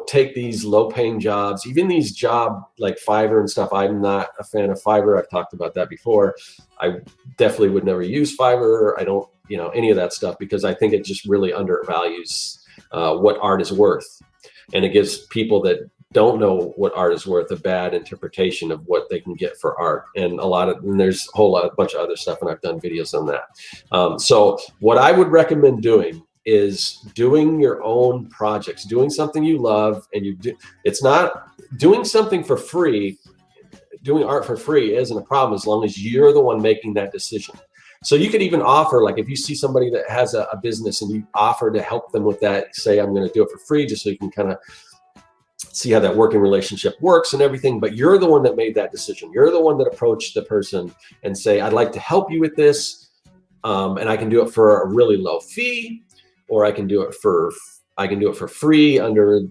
take these low-paying jobs, even these job like Fiverr and stuff. I'm not a fan of Fiverr. I've talked about that before. I definitely would never use Fiverr. I don't, any of that stuff, because I think it just really undervalues what art is worth, and it gives people that don't know what art is worth a bad interpretation of what they can get for art. And there's a bunch of other stuff, and I've done videos on that. So what I would recommend doing is doing your own projects, doing something you love, and it's not doing something for free. Doing art for free isn't a problem as long as you're the one making that decision. So you could even offer, like if you see somebody that has a business and you offer to help them with that, say, I'm going to do it for free, just so you can kind of see how that working relationship works and everything. But you're the one that made that decision. You're the one that approached the person and say, I'd like to help you with this. And I can do it for a really low fee, or I can do it for free under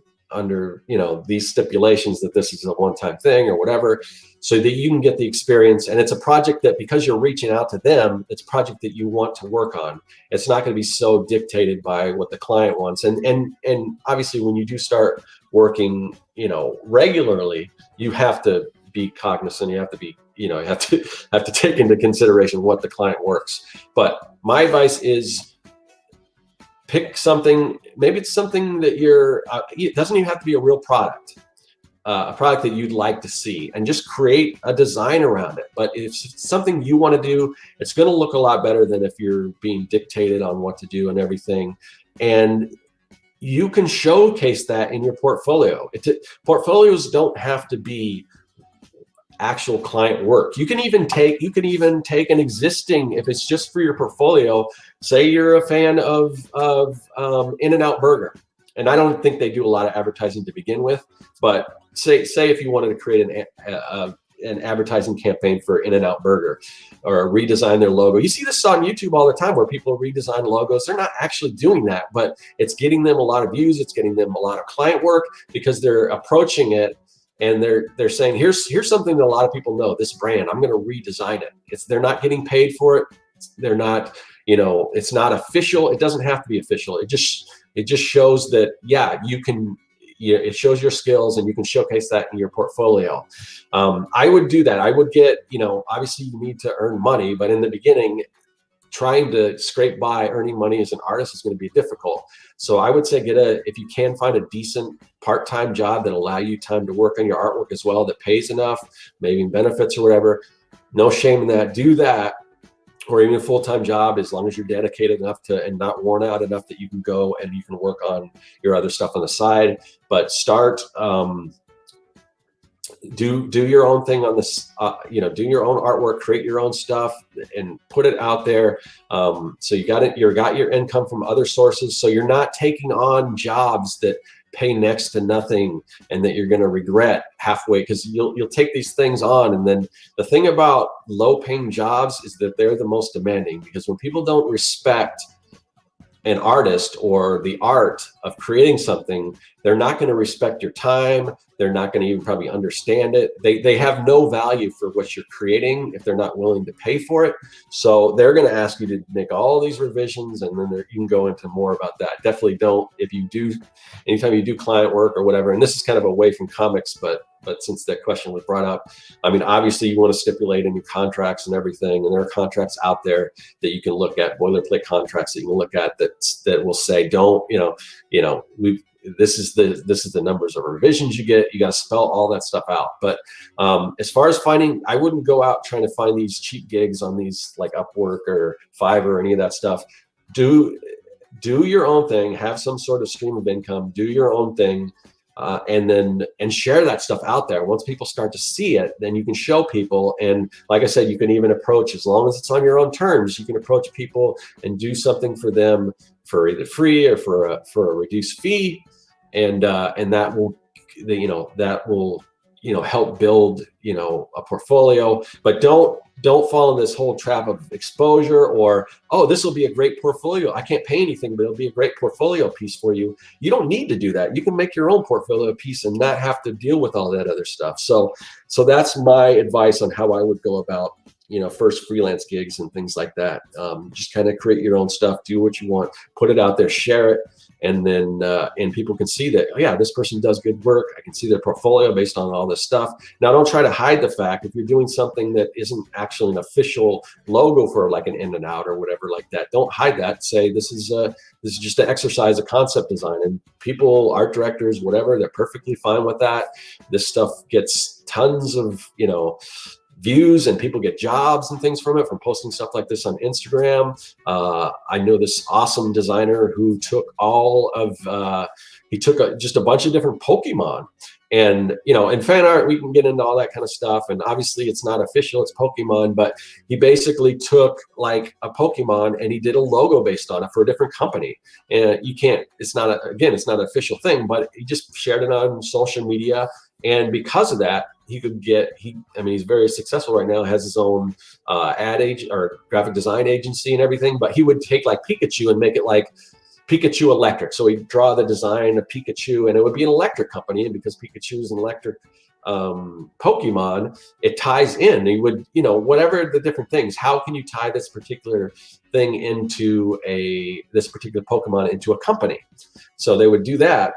these stipulations that this is a one-time thing or whatever, so that you can get the experience. And it's a project that, because you're reaching out to them, it's a project that you want to work on. It's not going to be so dictated by what the client wants. And obviously when you do start working, regularly, you have to be cognizant. You have to be, you have to take into consideration what the client works. But my advice is, pick something. Maybe it's something that it doesn't even have to be a real product, a product that you'd like to see, and just create a design around it. But if it's something you want to do, it's going to look a lot better than if you're being dictated on what to do and everything. And you can showcase that in your portfolio. Portfolios don't have to be actual client work. You can even take an existing, if it's just for your portfolio, say you're a fan of In-N-Out Burger, and I don't think they do a lot of advertising to begin with, but say if you wanted to create an advertising campaign for In-N-Out Burger or redesign their logo. You see this on YouTube all the time where people redesign logos. They're not actually doing that, but it's getting them a lot of views. It's getting them a lot of client work because they're approaching it and they're saying, here's something that a lot of people know, this brand, I'm going to redesign it. They're not getting paid for it. They're not, it's not official. It doesn't have to be official. It just shows that, yeah, you can, it shows your skills and you can showcase that in your portfolio. I would do that. I would get, obviously you need to earn money, but in the beginning, trying to scrape by earning money as an artist is going to be difficult. So I would say if you can find a decent part-time job that allow you time to work on your artwork as well, that pays enough, maybe benefits or whatever, no shame in that, do that. Or even a full-time job, as long as you're dedicated enough to and not worn out enough that you can go and you can work on your other stuff on the side. But start, do your own thing on this, do your own artwork, create your own stuff and put it out there. So you got your income from other sources. So you're not taking on jobs that pay next to nothing and that you're going to regret halfway, because you'll take these things on. And then the thing about low paying jobs is that they're the most demanding, because when people don't respect an artist or the art of creating something, they're not going to respect your time. They're not going to even probably understand it. They have no value for what you're creating if they're not willing to pay for it. So they're going to ask you to make all these revisions, and then you can go into more about that. Definitely don't, anytime you do client work or whatever, and this is kind of away from comics, but since that question was brought up, I mean, obviously you want to stipulate in your contracts and everything, and there are contracts out there that you can look at, boilerplate contracts that you can look at that will say, this is the numbers of revisions you get. You got to spell all that stuff out. But as far as finding, I wouldn't go out trying to find these cheap gigs on these like Upwork or Fiverr or any of that stuff. Do your own thing, have some sort of stream of income, do your own thing. And share that stuff out there. Once people start to see it, then you can show people. And like I said, you can even approach, as long as it's on your own terms, you can approach people and do something for them for either free or for a reduced fee. And that will help build, a portfolio. But don't fall in this whole trap of exposure or, oh, this will be a great portfolio. I can't pay anything, but it'll be a great portfolio piece for you. You don't need to do that. You can make your own portfolio piece and not have to deal with all that other stuff. So that's my advice on how I would go about, first freelance gigs and things like that. Just kind of create your own stuff, do what you want, put it out there, share it. And then, and people can see that, oh yeah, this person does good work. I can see their portfolio based on all this stuff. Now, don't try to hide the fact if you're doing something that isn't actually an official logo for like an In-N-Out or whatever like that. Don't hide that. Say this is just an exercise of concept design, and people, art directors, whatever, they're perfectly fine with that. This stuff gets tons of views, and people get jobs and things from it, from posting stuff like this on Instagram. I know this awesome designer who took just a bunch of different Pokemon, and in fan art we can get into all that kind of stuff, and obviously it's not official, it's Pokemon, but he basically took like a Pokemon and he did a logo based on it for a different company. And it's not an official thing, but he just shared it on social media, and because of that, he's very successful right now, has his own graphic design agency and everything. But he would take like Pikachu and make it like Pikachu Electric. So he'd draw the design of Pikachu, and it would be an electric company. And because Pikachu is an electric Pokemon, it ties in. He would, whatever the different things, how can you tie this particular thing into this particular Pokemon into a company? So they would do that.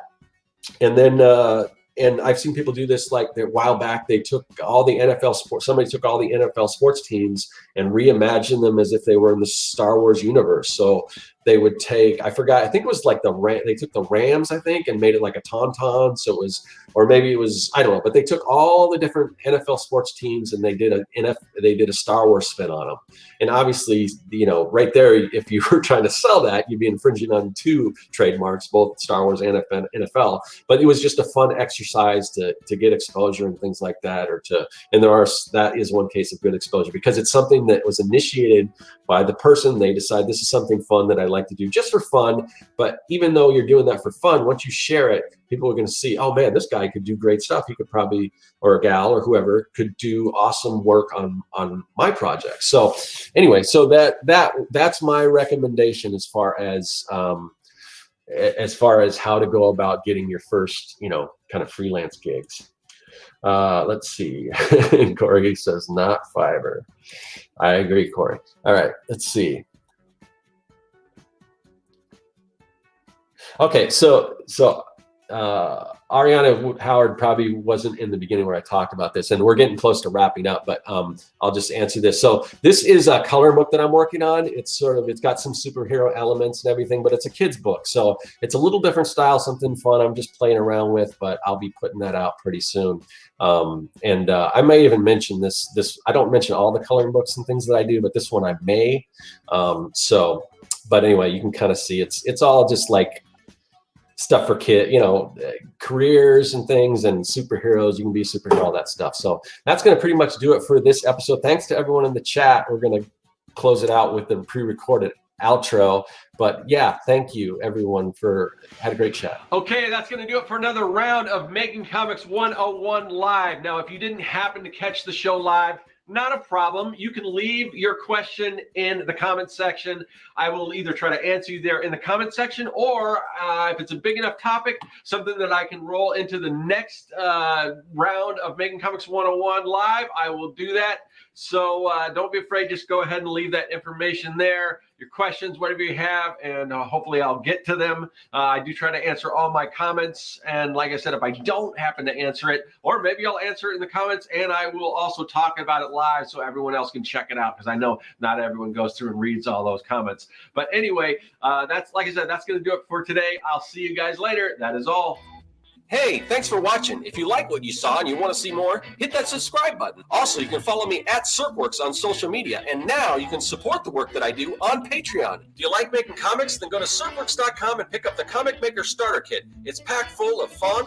And then, and I've seen people do this, like a while back, they took all the NFL sports, somebody took all the NFL sports teams and reimagined them as if they were in the Star Wars universe. So they would take, I forgot, I think it was like they took the Rams, I think, and made it like a tauntaun. So it was, or maybe it was, I don't know, but they took all the different NFL sports teams and they did a Star Wars spin on them. And obviously, you know, right there, if you were trying to sell that, you'd be infringing on 2 trademarks, both Star Wars and NFL. But it was just a fun exercise to get exposure and things like that, and that is one case of good exposure, because it's something that was initiated by the person. They decide this is something fun that I like to do just for fun. But even though you're doing that for fun, once you share it, people are going to see, oh man, this guy could do great stuff. He could probably, or a gal or whoever, could do awesome work on my project. So anyway, so that's my recommendation as far as how to go about getting your first, you know, kind of freelance gigs. Let's see. Corey says not Fiverr. I agree, Corey. All right, let's see. Okay, so Ariana Howard probably wasn't in the beginning where I talked about this, and we're getting close to wrapping up, but I'll just answer this. So this is a coloring book that I'm working on. It's got some superhero elements and everything, but it's a kid's book. So it's a little different style, something fun I'm just playing around with, but I'll be putting that out pretty soon. I may even mention this, I don't mention all the coloring books and things that I do, but this one I may. But anyway, you can kind of see it's all just like stuff for kids, you know, careers and things, and superheroes. You can be a superhero, all that stuff. So that's going to pretty much do it for this episode. Thanks to everyone in the chat. We're going to close it out with the pre-recorded outro. But yeah, thank you everyone had a great chat. Okay, that's going to do it for another round of Making Comics 101 Live. Now, if you didn't happen to catch the show live, not a problem. You can leave your question in the comment section. I will either try to answer you there in the comment section, or if it's a big enough topic, something that I can roll into the next round of Making Comics 101 Live, I will do that. So don't be afraid. Just go ahead and leave that information there, your questions, whatever you have, and hopefully I'll get to them. I do try to answer all my comments. And like I said, if I don't happen to answer it, or maybe I'll answer it in the comments, and I will also talk about it live so everyone else can check it out, because I know not everyone goes through and reads all those comments. But anyway, that's, like I said, that's going to do it for today. I'll see you guys later. That is all. Hey, thanks for watching. If you like what you saw and you want to see more, hit that subscribe button. Also, you can follow me at CircWorks on social media. And now you can support the work that I do on Patreon. Do you like making comics? Then go to CircWorks.com and pick up the Comic Maker Starter Kit. It's packed full of fonts,